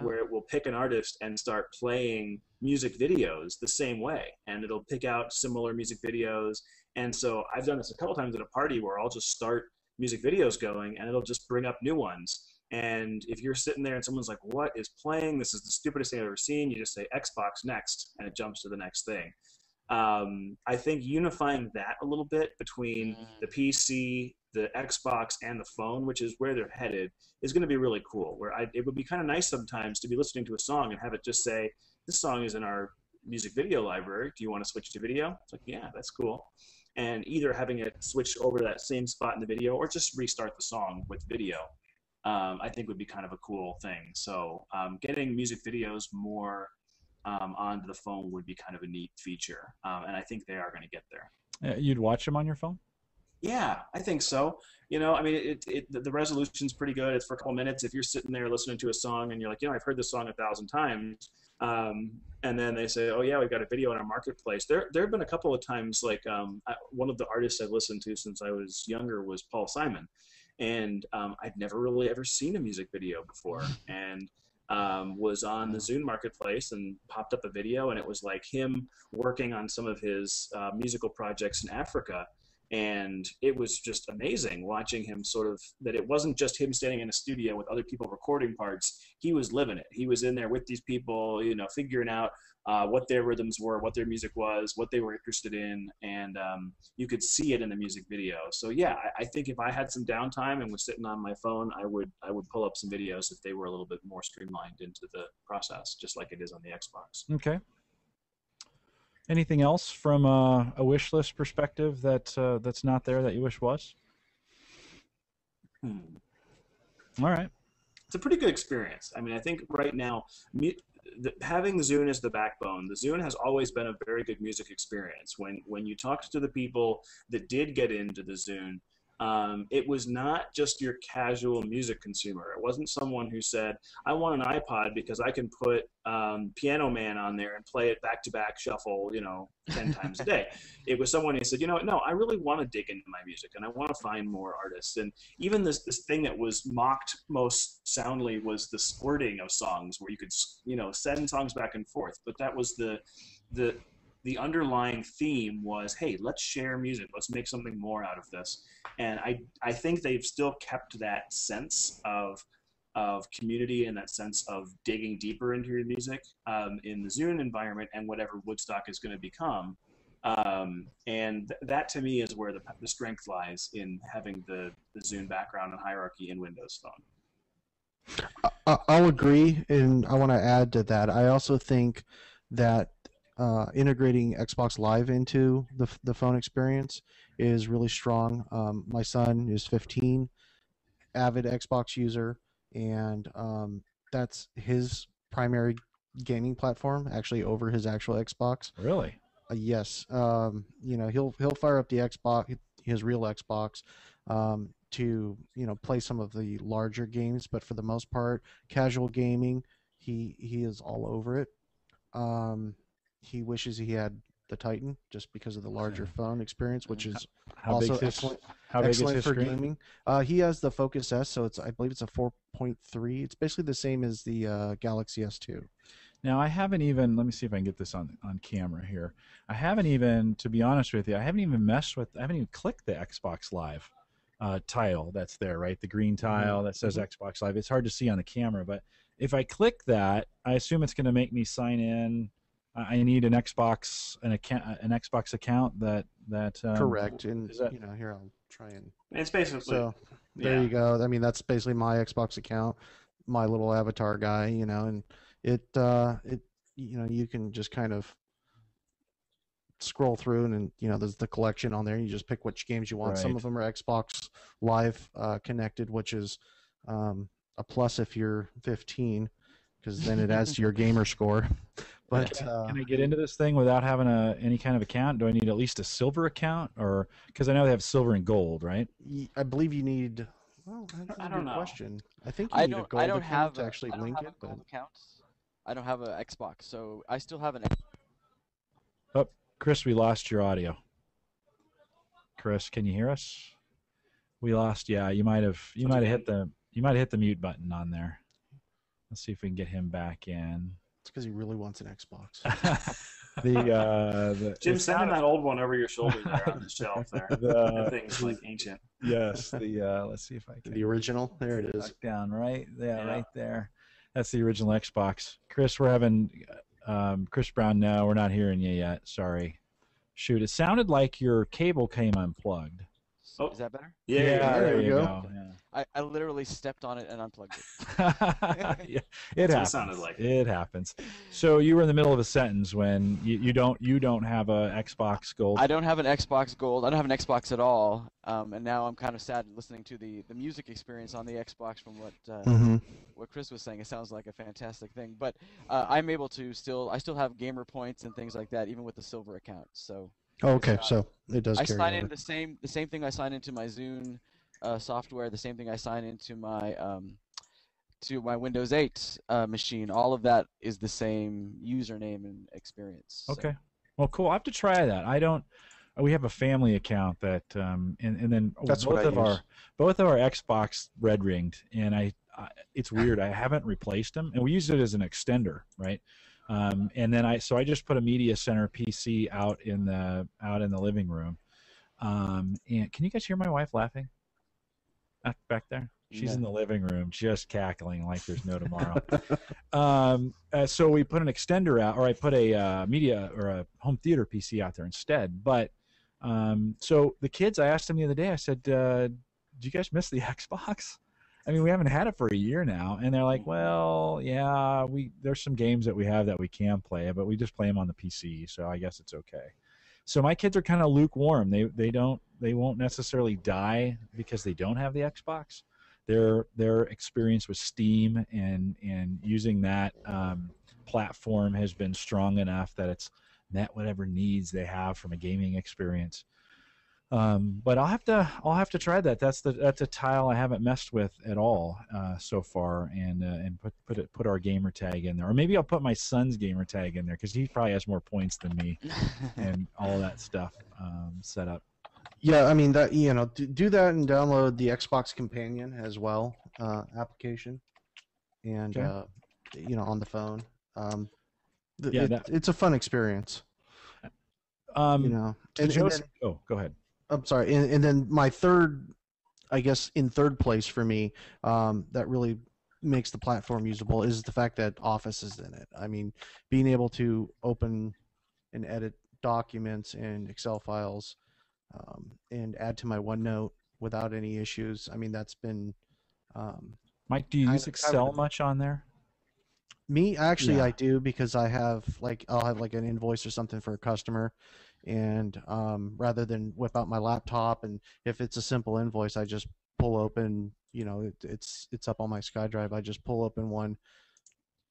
B: where it will pick an artist and start playing music videos the same way. And it'll pick out similar music videos. And so I've done this a couple times at a party where I'll just start music videos going and it'll just bring up new ones. And if you're sitting there and someone's like, what is playing? This is the stupidest thing I've ever seen. You just say Xbox next, and it jumps to the next thing. I think unifying that a little bit between the PC, the Xbox, and the phone, which is where they're headed, is going to be really cool. It would be kind of nice sometimes to be listening to a song and have it just say, this song is in our music video library. Do you want to switch to video? It's like, yeah, that's cool. And either having it switch over to that same spot in the video or just restart the song with video. I think would be kind of a cool thing. So getting music videos more onto the phone would be kind of a neat feature, and I think they are going to get there.
A: You'd watch them on your phone?
B: Yeah, I think so. I mean, the resolution's pretty good. It's for a couple minutes. If you're sitting there listening to a song and you're like, I've heard this song 1,000 times, and then they say, oh yeah, we've got a video in our marketplace. There have been a couple of times, like one of the artists I've listened to since I was younger was Paul Simon, and I'd never really ever seen a music video before, and was on the Zune marketplace and popped up a video, and it was like him working on some of his musical projects in Africa. And it was just amazing watching him that it wasn't just him standing in a studio with other people recording parts. He was living it. He was in there with these people, figuring out what their rhythms were, what their music was, what they were interested in. And you could see it in the music video. So yeah, I think if I had some downtime and was sitting on my phone, I would pull up some videos if they were a little bit more streamlined into the process, just like it is on the Xbox.
A: Okay. Anything else from a wish list perspective that's not there that you wish was?
B: All
A: right.
B: It's a pretty good experience. I mean, I think right now, having the Zune as the backbone, the Zune has always been a very good music experience. When you talked to the people that did get into the Zune, it was not just your casual music consumer. It wasn't someone who said, I want an iPod because I can put Piano Man on there and play it back-to-back shuffle, 10 times a day. It was someone who said, no, I really want to dig into my music and I want to find more artists. And even this thing that was mocked most soundly was the squirting of songs, where you could, send songs back and forth. But that was the underlying theme was, hey, let's share music. Let's make something more out of this. And I think they've still kept that sense of community and that sense of digging deeper into your music in the Zune environment and whatever Woodstock is going to become. And that to me is where the strength lies, in having the Zune background and hierarchy in Windows Phone.
C: I'll agree, and I want to add to that. I also think that integrating Xbox Live into the phone experience is really strong. My son is 15, avid Xbox user, and that's his primary gaming platform, actually, over his actual Xbox.
A: Really?
C: Yes. He'll fire up the Xbox, his real Xbox, to play some of the larger games, but for the most part, casual gaming, he is all over it. He wishes he had the Titan just because of the larger phone experience, which is also excellent for gaming. He has the Focus S, so I believe it's a 4.3. It's basically the same as the Galaxy S2.
A: Now, I haven't even, let me see if I can get this on camera here. I haven't even, to be honest with you, I haven't even clicked the Xbox Live tile that's there, right? The green tile that says Xbox Live. It's hard to see on the camera, but if I click that, I assume it's going to make me sign in. I need an Xbox account that
C: correct. And here I'll try and.
B: It's basically
C: so. There you go. I mean, that's basically my Xbox account, my little avatar guy. And it you can just kind of scroll through, and there's the collection on there. You just pick which games you want.
A: Right.
C: Some of them are Xbox Live connected, which is a plus if you're 15, because then it adds to your gamer score. But
A: can I get into this thing without having any kind of account? Do I need at least a silver account, or because I know they have silver and gold, right?
C: I believe you need. Well, that's a good question. I think you need a gold account to actually link it.
D: Gold accounts. I don't have an Xbox, so I still have an.
A: Oh, Chris, we lost your audio. Chris, can you hear us? We lost. Yeah, you might have hit the mute button on there. Let's see if we can get him back in.
C: It's because he really wants an Xbox.
B: Jim, send him that old one over your shoulder there on the shelf there. The thing's like ancient.
A: Yes. Let's see if I can.
C: The original. There it is.
A: Down right there. That's the original Xbox. Chris, we're having Chris Brown. No, we're not hearing you yet. Sorry. Shoot, it sounded like your cable came unplugged.
B: Oh,
D: is that better?
B: Yeah,
A: there you go. Yeah.
D: I literally stepped on it and unplugged it.
A: Yeah, it happens.
B: Sounded like.
A: It happens. So you were in the middle of a sentence when you don't have a Xbox Gold.
D: I don't have an Xbox Gold. I don't have an Xbox at all. And now I'm kind of sad listening to the music experience on the Xbox from what Chris was saying. It sounds like a fantastic thing. But I'm able to I still have gamer points and things like that, even with the silver account. So.
C: Oh, okay, so it does.
D: I
C: carry
D: sign
C: over.
D: in the same thing I sign into my Zune software, the same thing I sign into my Windows 8 machine. All of that is the same username and experience. So.
A: Okay. Well, cool. I have to try that. We have a family account that, and then
C: That's
A: both
C: what I
A: of
C: use.
A: our Xbox red ringed, and it's weird. I haven't replaced them, and we use it as an extender, right? And then I just put a media center PC out in the living room. And can you guys hear my wife laughing back there? She's in the living room just cackling like there's no tomorrow. So we put an extender out, or I put a media or a home theater PC out there instead. But so the kids, I asked them the other day, I said, do you guys miss the Xbox? I mean, we haven't had it for a year now, and they're like, well, yeah, there's some games that we have that we can play, but we just play them on the PC, so I guess it's okay. So my kids are kind of lukewarm. They won't necessarily die because they don't have the Xbox. Their experience with Steam and using that platform has been strong enough that it's met whatever needs they have from a gaming experience. But I'll have to try that. That's a tile I haven't messed with at all so far, and put our gamer tag in there, or maybe I'll put my son's gamer tag in there because he probably has more points than me, and all that stuff set up.
C: Yeah, I mean that do that and download the Xbox Companion as well application, and
A: Okay.
C: On the phone.
A: Yeah,
C: it's a fun experience.
A: Go ahead.
C: I'm sorry, and then my third, I guess, in third place for me, that really makes the platform usable is the fact that Office is in it. I mean, being able to open and edit documents and Excel files, and add to my OneNote without any issues. I mean, that's been.
A: Mike, do you use Excel much on there?
C: Me, actually,
A: Yeah.
C: I do, because I'll have an invoice or something for a customer, and rather than whip out my laptop, and if it's a simple invoice, I just pull open. It's up on my SkyDrive. I just pull open one,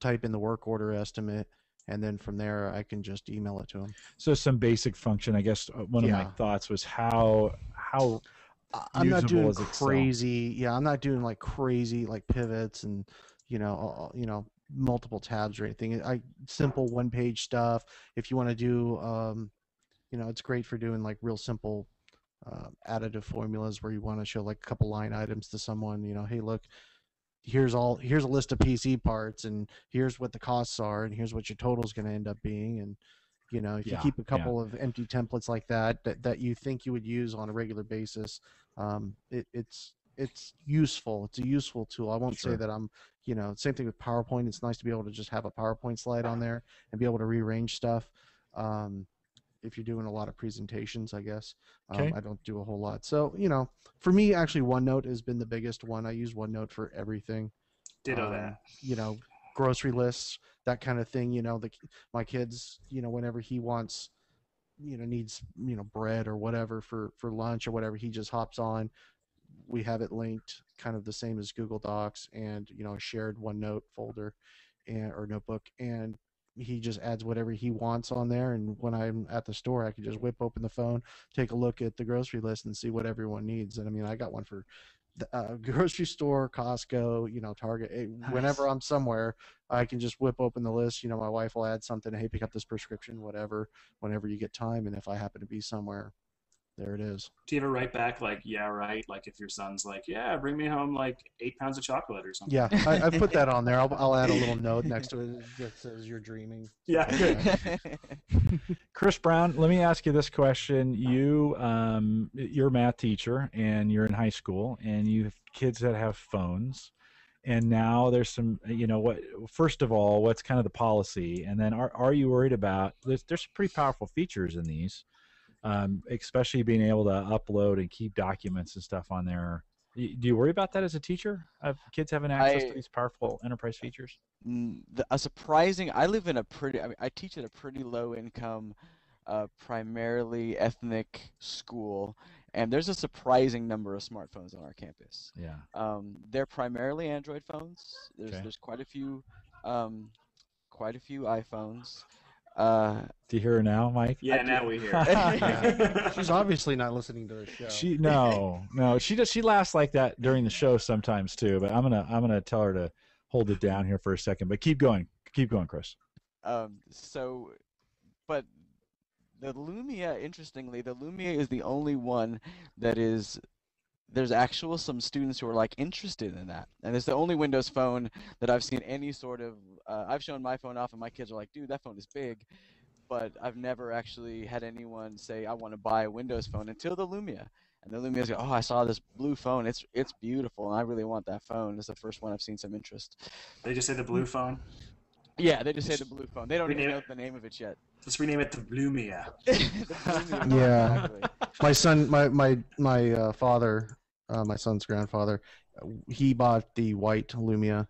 C: type in the work order estimate, and then from there I can just email it to them.
A: So some basic function, I guess. One of my thoughts was how
C: I'm not doing
A: is Excel?
C: crazy. Yeah, I'm not doing like crazy like pivots and multiple tabs or anything. Simple one-page stuff. If you want to do, it's great for doing like real simple additive formulas where you want to show like a couple line items to someone. Hey, look, here's a list of PC parts, and here's what the costs are, and here's what your total is going to end up being. And if you keep a couple of empty templates like that you think you would use on a regular basis, it's useful. It's a useful tool. I won't say that I'm, same thing with PowerPoint. It's nice to be able to just have a PowerPoint slide on there and be able to rearrange stuff. If you're doing a lot of presentations, I guess.
A: Okay.
C: I don't do a whole lot. So, for me, actually, OneNote has been the biggest one. I use OneNote for everything.
B: Ditto that.
C: Grocery lists, that kind of thing. My kids, whenever he wants, needs, bread or whatever for lunch or whatever, he just hops on. We have it linked, kind of the same as Google Docs, and a shared OneNote folder or notebook, and he just adds whatever he wants on there. And when I'm at the store, I can just whip open the phone, take a look at the grocery list, and see what everyone needs. And I mean, I got one for the grocery store, Costco, Target.
B: Nice.
C: Whenever I'm somewhere, I can just whip open the list. My wife will add something. Hey, pick up this prescription, whatever, whenever you get time. And if I happen to be somewhere, there it is.
B: Do you ever write back like, yeah, right? Like if your son's like, yeah, bring me home like 8 pounds of chocolate or something.
C: Yeah, I put that on there. I'll add a little note next to it that says you're dreaming.
B: Yeah.
A: Chris Brown, let me ask you this question. You're a math teacher, and you're in high school, and you have kids that have phones. And now there's some, first of all, what's kind of the policy? And then are you worried about, there's some pretty powerful features in these, especially being able to upload and keep documents and stuff on there, Do you worry about that as a teacher, of kids having access to these powerful enterprise features?
D: I live in a pretty, I mean, I teach at a pretty low income, primarily ethnic school, and there's a surprising number of smartphones on our campus.
A: Yeah.
D: They're primarily Android phones. There's quite a few iPhones.
A: Do you hear her now, Mike?
B: Yeah, now we hear.
C: Yeah. She's obviously not listening to the show.
A: No. She laughs like that during the show sometimes too. But I'm gonna tell her to hold it down here for a second. But keep going, Chris.
D: But the Lumia, interestingly, the Lumia is the only one that is. There's some students who are like interested in that, and it's the only Windows phone that I've seen any sort of. I've shown my phone off, and my kids are like, "Dude, that phone is big," but I've never actually had anyone say, "I want to buy a Windows phone," until the Lumia. And the Lumia's like, "Oh, I saw this blue phone. It's beautiful, and I really want that phone." It's the first one I've seen some interest.
B: They just say the blue phone.
D: Yeah, they just say the blue phone. They don't even know the name of it yet.
B: Let's rename it the Lumia.
C: Yeah.
D: Exactly.
C: My son, my father, my son's grandfather, he bought the white Lumia,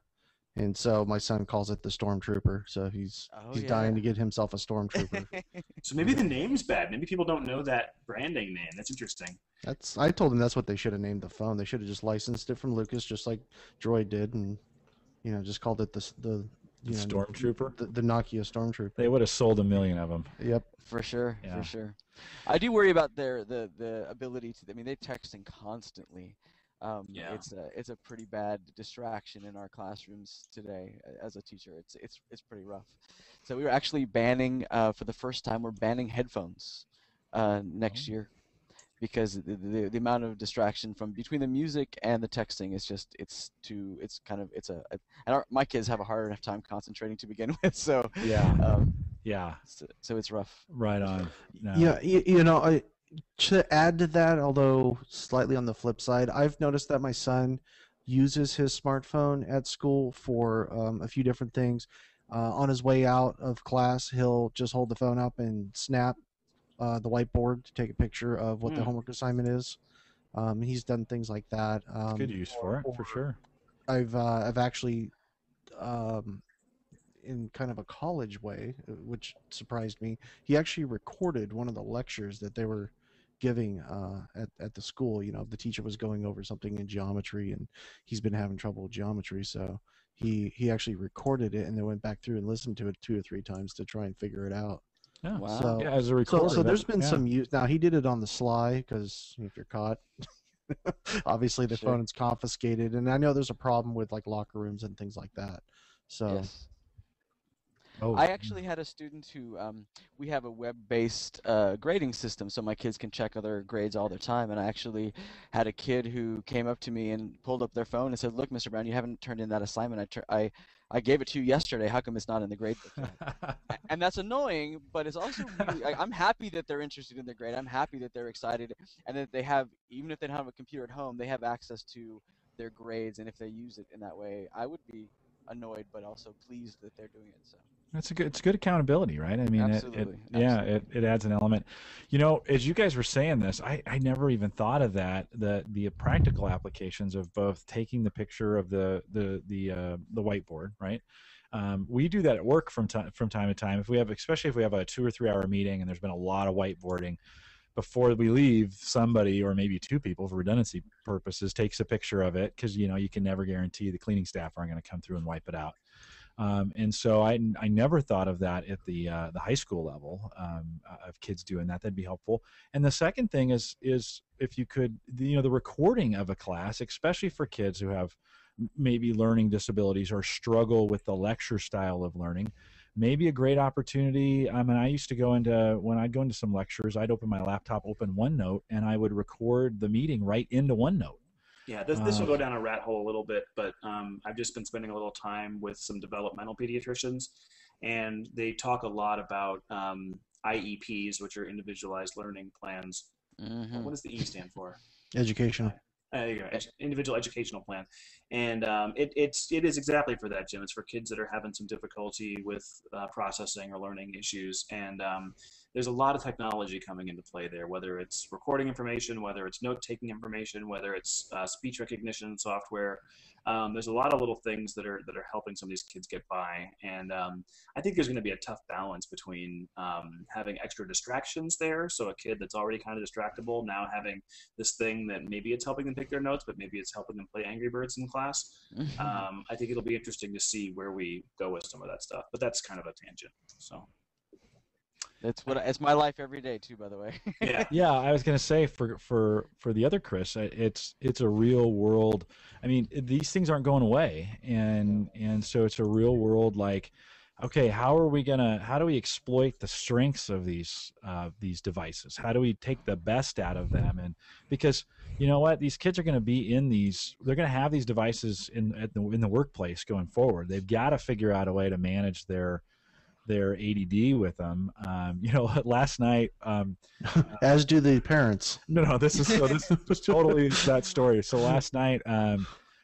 C: and so my son calls it the Stormtrooper. So he's dying to get himself a Stormtrooper.
B: So maybe the name's bad. Maybe people don't know that branding name. That's interesting.
C: I told him that's what they should have named the phone. They should have just licensed it from Lucas, just like Droid did, and just called it the
A: Stormtrooper.
C: The Nokia Stormtrooper.
A: They would have sold 1 million of them.
C: Yep.
D: For sure. I do worry about the ability to. I mean, they're texting constantly. It's a pretty bad distraction in our classrooms today. As a teacher, it's pretty rough. So we were actually banning, for the first time, we're banning headphones next year, because the amount of distraction from between the music and the texting is just my kids have a hard enough time concentrating to begin with. So so it's rough.
A: Right on. No.
C: Yeah, to add to that, although slightly on the flip side, I've noticed that my son uses his smartphone at school for a few different things. On his way out of class, he'll just hold the phone up and snap the whiteboard to take a picture of what the homework assignment is. He's done things like that.
A: Good use for it, for sure.
C: I've actually, in kind of a college way, which surprised me, he actually recorded one of the lectures that they were giving at the school. The teacher was going over something in geometry, and he's been having trouble with geometry, so he actually recorded it and then went back through and listened to it 2 or 3 times to try and figure it out.
A: Oh, wow.
C: So,
A: as a recorder.
C: So there's been some use. Now, he did it on the sly, because if you're caught, obviously the phone is confiscated. And I know there's a problem with like locker rooms and things like that. So.
D: Yes. I actually had a student who, we have a web-based grading system, so my kids can check other grades all the time. And I actually had a kid who came up to me and pulled up their phone and said, "Look, Mr. Brown, you haven't turned in that assignment. I gave it to you yesterday. How come it's not in the grade book yet?" And that's annoying, but it's also really, I'm happy that they're interested in their grade. I'm happy that they're excited, and that they have, even if they don't have a computer at home, they have access to their grades. And if they use it in that way, I would be annoyed, but also pleased that they're doing it. So.
A: It's good accountability, right? I mean,
D: Absolutely.
A: It adds an element. As you guys were saying this, I never even thought of that, the practical applications of both taking the picture of the whiteboard, right? We do that at work from time to time. Especially if we have a 2 or 3 hour meeting and there's been a lot of whiteboarding, before we leave, somebody, or maybe 2 people for redundancy purposes, takes a picture of it, because you can never guarantee the cleaning staff aren't going to come through and wipe it out. And so I never thought of that at the high school level, of kids doing that. That'd be helpful. And the second thing is if you could, the recording of a class, especially for kids who have maybe learning disabilities or struggle with the lecture style of learning, maybe a great opportunity. I mean, I used to when I'd go into some lectures, I'd open my laptop, open OneNote, and I would record the meeting right into OneNote.
B: Yeah, this will go down a rat hole a little bit, but I've just been spending a little time with some developmental pediatricians, and they talk a lot about IEPs, which are individualized learning plans. Mm-hmm. What does the E stand for?
C: Educational.
B: Individual educational plan, and it is exactly for that, Jim. It's for kids that are having some difficulty with processing or learning issues, and there's a lot of technology coming into play there, whether it's recording information, whether it's note-taking information, whether it's speech recognition software. There's a lot of little things that are helping some of these kids get by, and I think there's going to be a tough balance between having extra distractions there, so a kid that's already kind of distractible now having this thing that maybe it's helping them pick their notes, but maybe it's helping them play Angry Birds in class. I think it'll be interesting to see where we go with some of that stuff, but that's kind of a tangent. So.
D: It's my life every day too, by the way.
A: Yeah, I was gonna say for the other Chris, it's a real world. I mean, these things aren't going away, and so it's a real world. Like, okay, how do we exploit the strengths of these devices? How do we take the best out of them? And because you know what, these kids are going to be they're going to have these devices in the workplace going forward. They've got to figure out a way to manage their ADD with them. Last night,
C: as do the parents.
A: No, this was totally that story. So last night,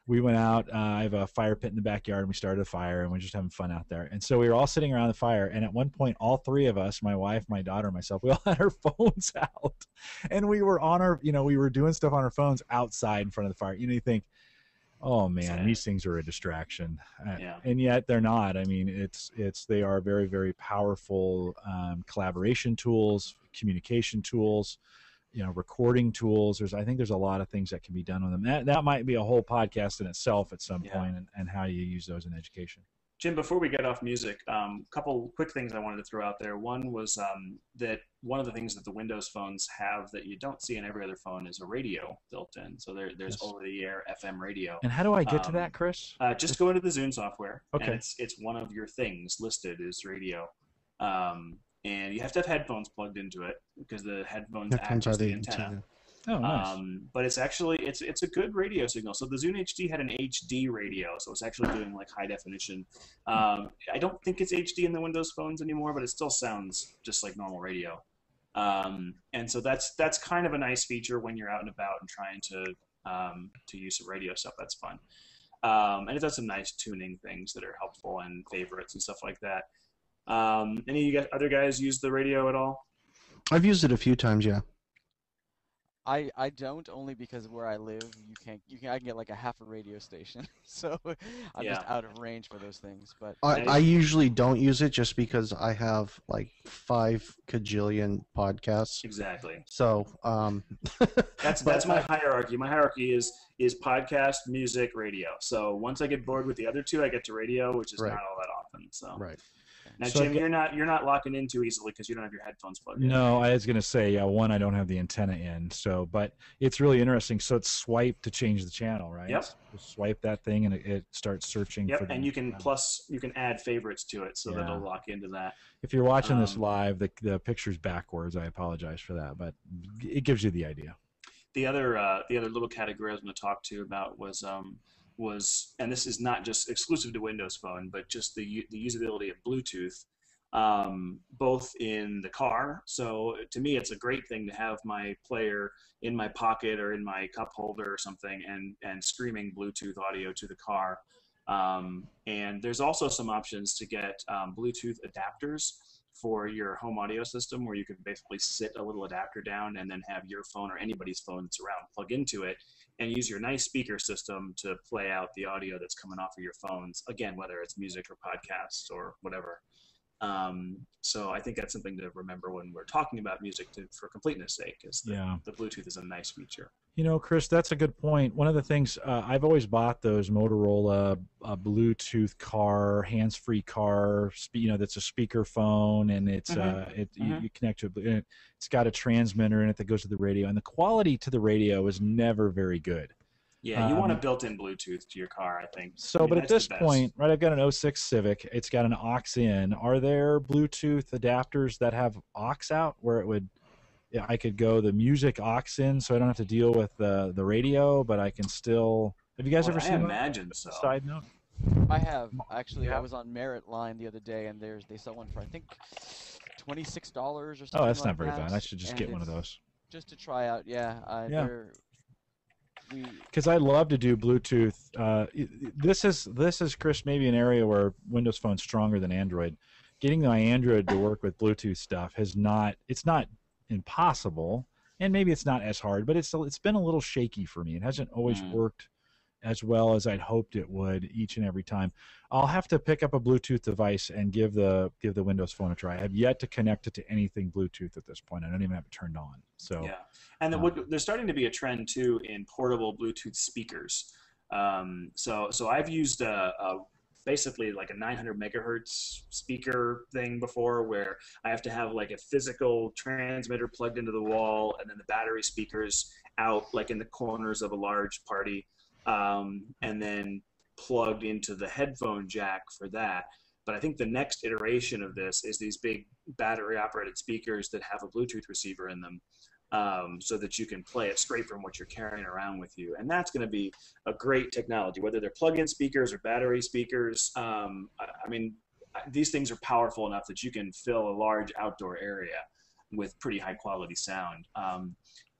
A: we went out. I have a fire pit in the backyard, and we started a fire, and we're just having fun out there. And so we were all sitting around the fire, and at one point, all three of us, my wife, my daughter, and myself, we all had our phones out, and we were on we were doing stuff on our phones outside in front of the fire. You think, oh man, these things are a distraction, and yet they're not. I mean, they are very, very powerful collaboration tools, communication tools, recording tools. I think there's a lot of things that can be done with them. That might be a whole podcast in itself at some point, and how you use those in education.
B: Jim, before we get off music, a couple quick things I wanted to throw out there. One was that one of the things that the Windows phones have that you don't see in every other phone is a radio built in. So there's over-the-air FM radio.
A: And how do I get to that, Chris?
B: Just go into the Zune software.
A: Okay.
B: And it's one of your things listed is radio. And you have to have headphones plugged into it because the headphones act as the antenna.
A: Oh, nice.
B: But it's actually it's a good radio signal. So the Zune HD had an HD radio, so it's actually doing like high definition. I don't think it's HD in the Windows phones anymore, but it still sounds just like normal radio. And so that's kind of a nice feature when you're out and about and trying to use some radio stuff. That's fun. And it does some nice tuning things that are helpful and favorites and stuff like that. Any of you other guys use the radio at all?
C: I've used it a few times, yeah.
D: I don't, only because where I live I can get like a half a radio station, so I'm just out of range for those things. But
C: I usually don't use it just because I have like 5 kajillion podcasts.
B: Exactly.
C: So
B: that's my hierarchy. My hierarchy is podcast, music, radio. So once I get bored with the other two, I get to radio, which is not all that often. So
C: right.
B: Now, so Jim, you're not locking in too easily because you don't have your headphones plugged in.
A: No, I was going to say, one, I don't have the antenna in. So, but it's really interesting. So it's swipe to change the channel, right?
B: Yep.
A: So swipe that thing and it starts searching.
B: Yep.
A: For
B: and you can add favorites to it so that it'll lock into that.
A: If you're watching this live, the picture's backwards. I apologize for that, but it gives you the idea.
B: The other little category I was going to talk to you about was, and this is not just exclusive to Windows Phone, but just the usability of Bluetooth, both in the car. So to me, it's a great thing to have my player in my pocket or in my cup holder or something, and streaming Bluetooth audio to the car. And there's also some options to get Bluetooth adapters for your home audio system, where you can basically sit a little adapter down and then have your phone or anybody's phone that's around plug into it and use your nice speaker system to play out the audio that's coming off of your phones, again, whether it's music or podcasts or whatever. So I think that's something to remember when we're talking about music for completeness sake, is the Bluetooth is a nice feature.
A: Chris, that's a good point. One of the things, I've always bought those Motorola Bluetooth car, hands-free car, that's a speaker phone, and it's you connect to it. It's got a transmitter in it that goes to the radio, and the quality to the radio is never very good.
B: Yeah, you want a built-in Bluetooth to your car, I think.
A: So, but at this point, right, I've got an 06 Civic. It's got an aux in. Are there Bluetooth adapters that have aux out where I could go the music aux in, so I don't have to deal with the radio, but I can still. Have you guys ever seen?
B: I imagine so.
A: Side note.
D: I have actually. I was on Merit Line the other day, and they sell one for I think $26 or something.
A: Oh, that's
D: like
A: not very
D: that.
A: bad. I should just get one of those.
D: Just to try out,
A: Because I'd love to do Bluetooth. This is Chris, maybe an area where Windows Phone's stronger than Android. getting my Android to work with Bluetooth stuff it's not impossible, and maybe it's not as hard, but it's been a little shaky for me. It hasn't always worked as well as I'd hoped it would each and every time. I'll have to pick up a Bluetooth device and give the Windows Phone a try. I have yet to connect it to anything Bluetooth at this point. I don't even have it turned on. So
B: yeah, and there's starting to be a trend too in portable Bluetooth speakers. So I've used basically like a 900 megahertz speaker thing before, where I have to have like a physical transmitter plugged into the wall, and then the battery speakers out like in the corners of a large party. And then plugged into the headphone jack for that. But I think the next iteration of this is these big battery-operated speakers that have a Bluetooth receiver in them, so that you can play it straight from what you're carrying around with you. And that's going to be a great technology, whether they're plug-in speakers or battery speakers. I mean, these things are powerful enough that you can fill a large outdoor area with pretty high-quality sound.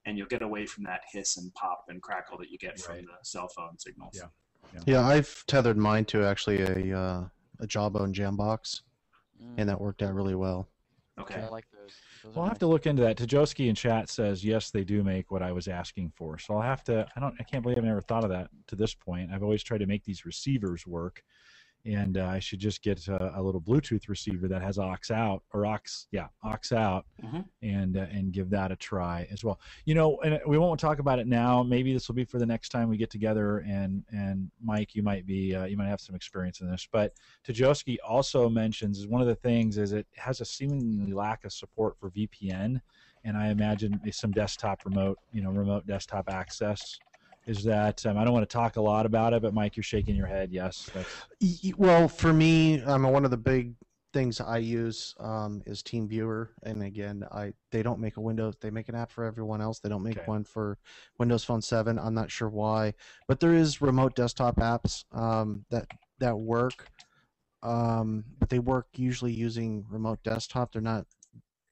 B: And you'll get away from that hiss and pop and crackle that you get from the cell phone signals.
C: Yeah, I've tethered mine to actually a Jawbone Jambox, and that worked out really well.
B: Okay.
D: I like those.
A: Well, I'll have to look into that. Tajoski in chat says, yes, they do make what I was asking for. So I'll have to, I can't believe I've never thought of that to this point. I've always tried to make these receivers work. And I should just get a little Bluetooth receiver that has aux out, and give that a try as well. You know, and we won't talk about it now. Maybe this will be for the next time we get together. And Mike, you might have some experience in this. But Tajoski also mentions one of the things is it has a seemingly lack of support for VPN, and I imagine some remote desktop access. Is that I don't want to talk a lot about it, but Mike, you're shaking your head. Yes.
C: Well, for me, one of the big things I use is TeamViewer, and again, they don't make a Windows. They make an app for everyone else. They don't make one for Windows Phone 7. I'm not sure why, but there is remote desktop apps that work, but they work usually using remote desktop. They're not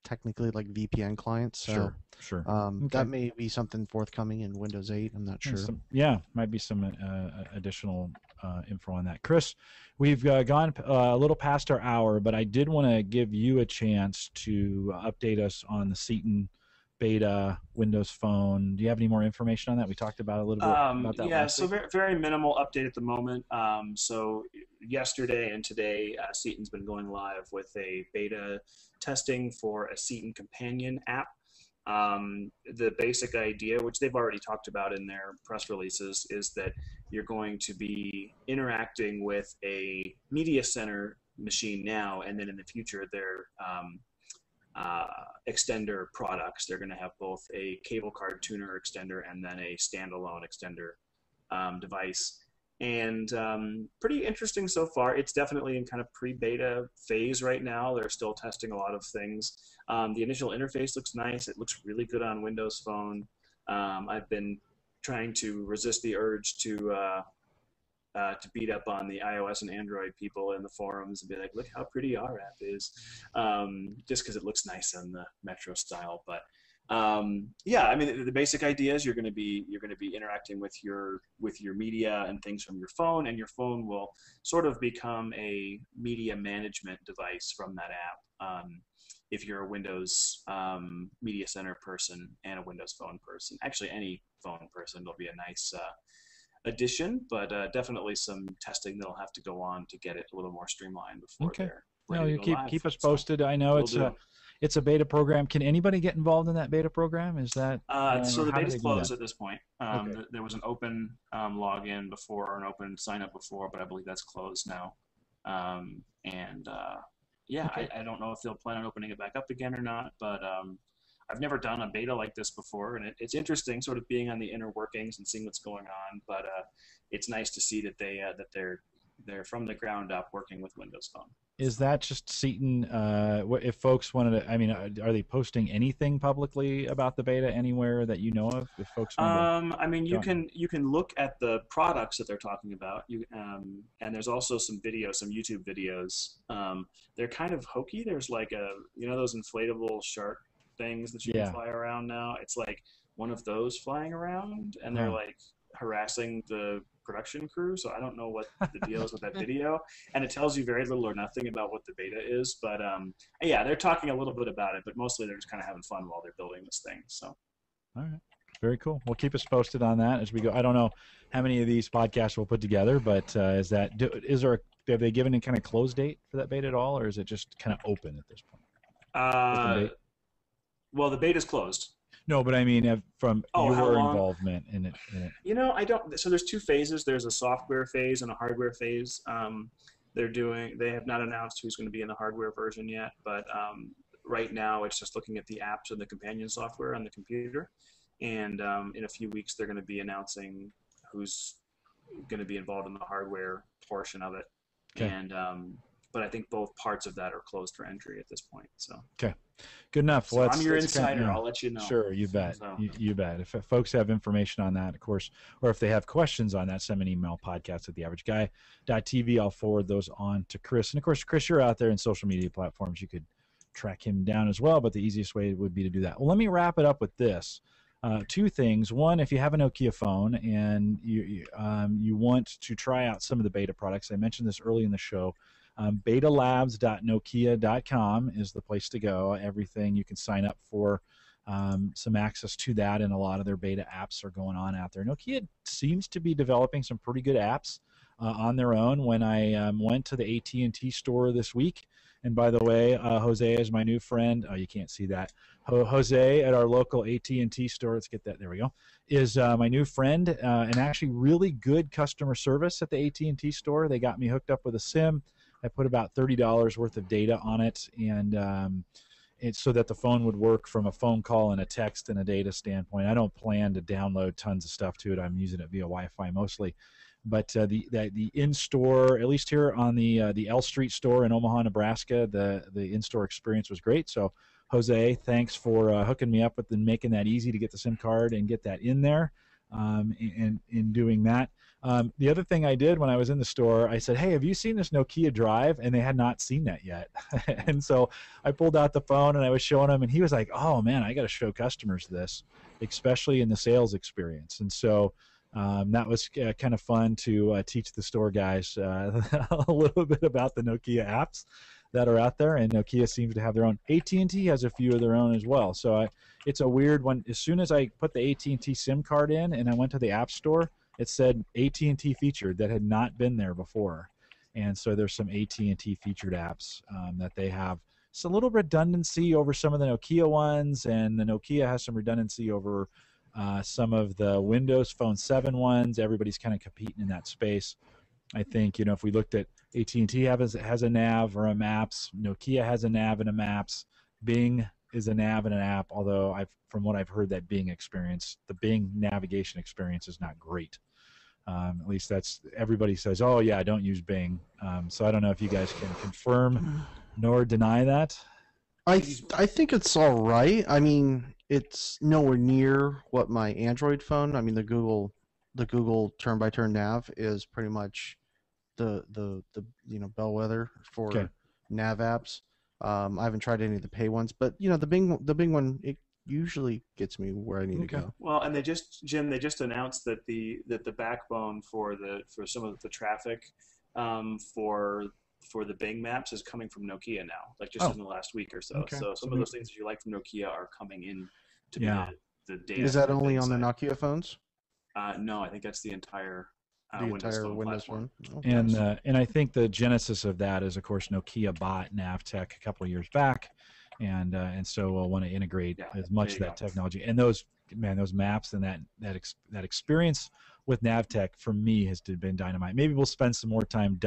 C: technically like VPN clients. So
A: sure.
C: That may be something forthcoming in Windows 8. I'm not sure.
A: Might be some additional info on that. Chris, we've gone a little past our hour, but I did want to give you a chance to update us on the Seton beta Windows Phone. Do you have any more information on that? We talked about a little bit about that.
B: Yeah, so very, very minimal update at the moment. So yesterday and today, Seton's been going live with a beta testing for a Seton companion app. The basic idea, which they've already talked about in their press releases, is that you're going to be interacting with a media center machine now, and then in the future their extender products. They're going to have both a cable card tuner extender and then a standalone extender device. And pretty interesting so far. It's definitely in kind of pre-beta phase right now. They're still testing a lot of things. The initial interface looks nice. It looks really good on Windows Phone. I've been trying to resist the urge to beat up on the iOS and Android people in the forums and be like, look how pretty our app is, just because it looks nice in the Metro style. But yeah, I mean, the basic idea is you're going to be interacting with your media and things from your phone, and your phone will sort of become a media management device from that app. If you're a Windows Media Center person and a Windows Phone person, actually any phone person, there'll be a nice addition, but definitely some testing that'll have to go on to get it a little more streamlined before they're ready to go live.
A: Keep us posted. I know it's a beta program. Can anybody get involved in that beta program? Is that
B: so the beta's closed at this point. There was an open login before, or an open sign up before, but I believe that's closed now. I don't know if they'll plan on opening it back up again or not, but I've never done a beta like this before, and it's interesting sort of being on the inner workings and seeing what's going on, but it's nice to see that they're from the ground up working with Windows Phone.
A: Is that just Seton? If folks wanted to, I mean, are they posting anything publicly about the beta anywhere that you know of? If folks want
B: I mean, you can look at the products that they're talking about. And there's also some YouTube videos. They're kind of hokey. There's like those inflatable shark things that you can fly around now. It's like one of those flying around, and they're like harassing the production crew, so I don't know what the deal is with that video. And it tells you very little or nothing about what the beta is. But yeah, they're talking a little bit about it, but mostly they're just kind of having fun while they're building this thing. So.
A: All right. Very cool. Well, keep us posted on that as we go. I don't know how many of these podcasts we'll put together, but have they given a kind of close date for that beta at all, or is it just kind of open at this point?
B: Well, the beta's closed.
A: No, but I mean from your involvement in it.
B: I don't. So there's two phases. There's a software phase and a hardware phase. They have not announced who's going to be in the hardware version yet, but right now it's just looking at the apps and the companion software on the computer. And in a few weeks, they're going to be announcing who's going to be involved in the hardware portion of it. Okay. And but I think both parts of that are closed for entry at this point. So
A: okay, good enough.
B: So I'm your insider. I'll let you know.
A: Sure, you bet. So. You bet. If folks have information on that, of course, or if they have questions on that, send me an email, podcast@theaverageguy.tv. I'll forward those on to Chris. And of course, Chris, you're out there in social media platforms. You could track him down as well, but the easiest way would be to do that. Well, let me wrap it up with this. Two things. One, if you have a Nokia phone and you want to try out some of the beta products, I mentioned this early in the show, betalabs.nokia.com is the place to go. Everything you can sign up for some access to that, and a lot of their beta apps are going on out there. Nokia seems to be developing some pretty good apps on their own. When I went to the AT&T store this week, and by the way, Jose is my new friend. Oh, you can't see that. Jose at our local AT&T store, let's get that, there we go, is my new friend, and actually really good customer service at the AT&T store. They got me hooked up with a SIM. I put about $30 worth of data on it, and it's so that the phone would work from a phone call and a text and a data standpoint. I don't plan to download tons of stuff to it. I'm using it via Wi-Fi mostly. But the in-store, at least here on the L Street store in Omaha, Nebraska, the in-store experience was great. So, Jose, thanks for hooking me up with and making that easy to get the SIM card and get that in there. And in doing that, the other thing I did when I was in the store, I said, "Hey, have you seen this Nokia Drive?" And they had not seen that yet. And so I pulled out the phone and I was showing him, and he was like, "Oh man, I got to show customers this, especially in the sales experience." And so. That was kind of fun to teach the store guys a little bit about the Nokia apps that are out there, and Nokia seems to have their own. AT&T has a few of their own as well, so it's a weird one. As soon as I put the AT&T SIM card in and I went to the App Store, it said AT&T featured that had not been there before, and so there's some AT&T featured apps that they have. It's a little redundancy over some of the Nokia ones, and the Nokia has some redundancy over some of the Windows Phone 7 ones. Everybody's kind of competing in that space. I think, if we looked at AT&T has a nav or a Maps, Nokia has a nav and a Maps, Bing is a nav and an app, although from what I've heard, that Bing experience, the Bing navigation experience is not great. At least that's, everybody says, "Oh yeah, I don't use Bing." So I don't know if you guys can confirm nor deny that.
C: I think it's all right. I mean, it's nowhere near what my Android phone. I mean, the Google turn-by-turn nav is pretty much the bellwether for nav apps. I haven't tried any of the pay ones, but the Bing one, it usually gets me where I need to go.
B: Well, and they just announced that the backbone for some of the traffic for the Bing Maps is coming from Nokia now, like just in the last week or so. Okay. So some of those things that you like from Nokia are coming in to be the data.
C: Is that only on the Nokia phones?
B: No, I think that's the entire
C: Windows Phone.
A: Oh, and I think the genesis of that is, of course, Nokia bought Navtech a couple of yeers back, and so we'll want to integrate as much of that technology. And those maps and that experience with Navtech for me has been dynamite. Maybe we'll spend some more time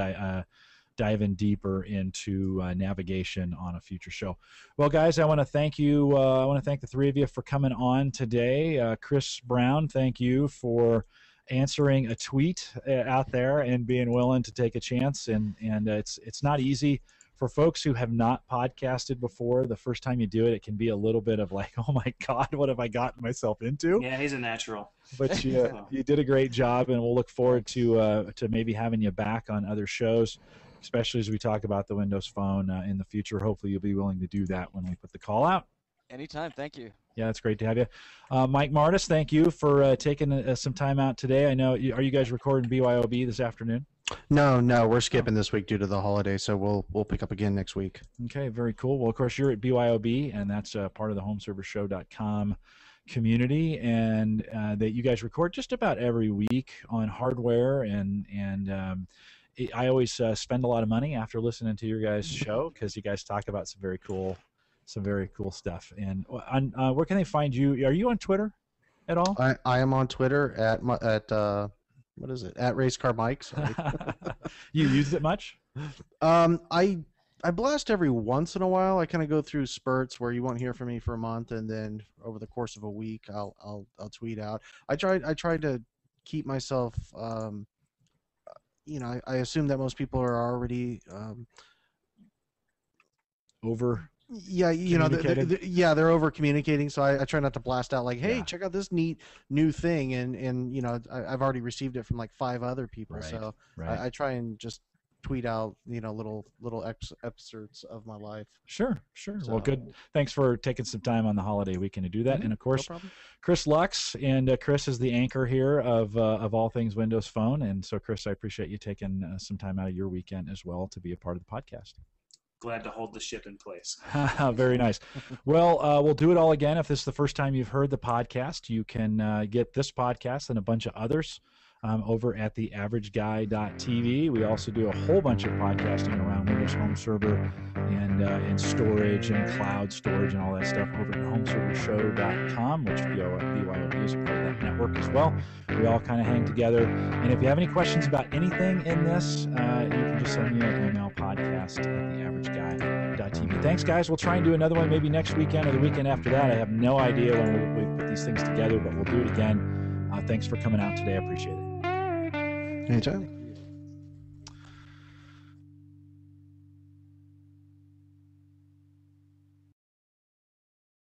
A: diving deeper into navigation on a future show. Well, guys, I want to thank you. I want to thank the three of you for coming on today. Chris Brown, thank you for answering a tweet out there and being willing to take a chance. And it's not easy for folks who have not podcasted before. The first time you do it, it can be a little bit of like, "Oh my God, what have I gotten myself into?"
B: Yeah, he's a natural.
A: But you did a great job, and we'll look forward to maybe having you back on other shows, especially as we talk about the Windows Phone in the future. Hopefully you'll be willing to do that when we put the call out.
D: Anytime. Thank you.
A: Yeah, it's great to have you. Mike Martis, thank you for taking some time out today. I know, are you guys recording BYOB this afternoon?
C: No, we're skipping this week due to the holiday, so we'll pick up again next week.
A: Okay, very cool. Well, of course, you're at BYOB, and that's part of the HomeServerShow.com community, and that you guys record just about every week on hardware, and I always spend a lot of money after listening to your guys' show because you guys talk about some very cool stuff. And where can they find you? Are you on Twitter at all?
C: I am on Twitter at what is it? At Race Car Mike. Sorry.
A: You use it much?
C: I blast every once in a while. I kind of go through spurts where you won't hear from me for a month, and then over the course of a week, I'll tweet out. I try to keep myself. I assume that most people are already
A: over.
C: Yeah, they're over communicating, so I try not to blast out like, hey, check out this neat new thing, and I've already received it from like 5 other people, so I try and just tweet out little excerpts of my life.
A: Sure. So, well, good. Thanks for taking some time on the holiday weekend to do that. And of course, Chris Lux, and Chris is the anchor here of all things Windows Phone, and so Chris, I appreciate you taking some time out of your weekend as well to be a part of the podcast.
B: Glad to hold the ship in place.
A: Very nice. Well, we'll do it all again. If this is the first time you've heard the podcast, you can get this podcast and a bunch of others over at theaverageguy.tv. We also do a whole bunch of podcasting around Windows Home Server and storage and cloud storage and all that stuff over at homeservershow.com, which BYOB is a part of that network as well. We all kind of hang together. And if you have any questions about anything in this, you can just send me an email, podcast at theaverageguy.tv. Thanks, guys. We'll try and do another one maybe next weekend or the weekend after that. I have no idea when we put these things together, but we'll do it again. Thanks for coming out today. I appreciate it.
C: Anytime.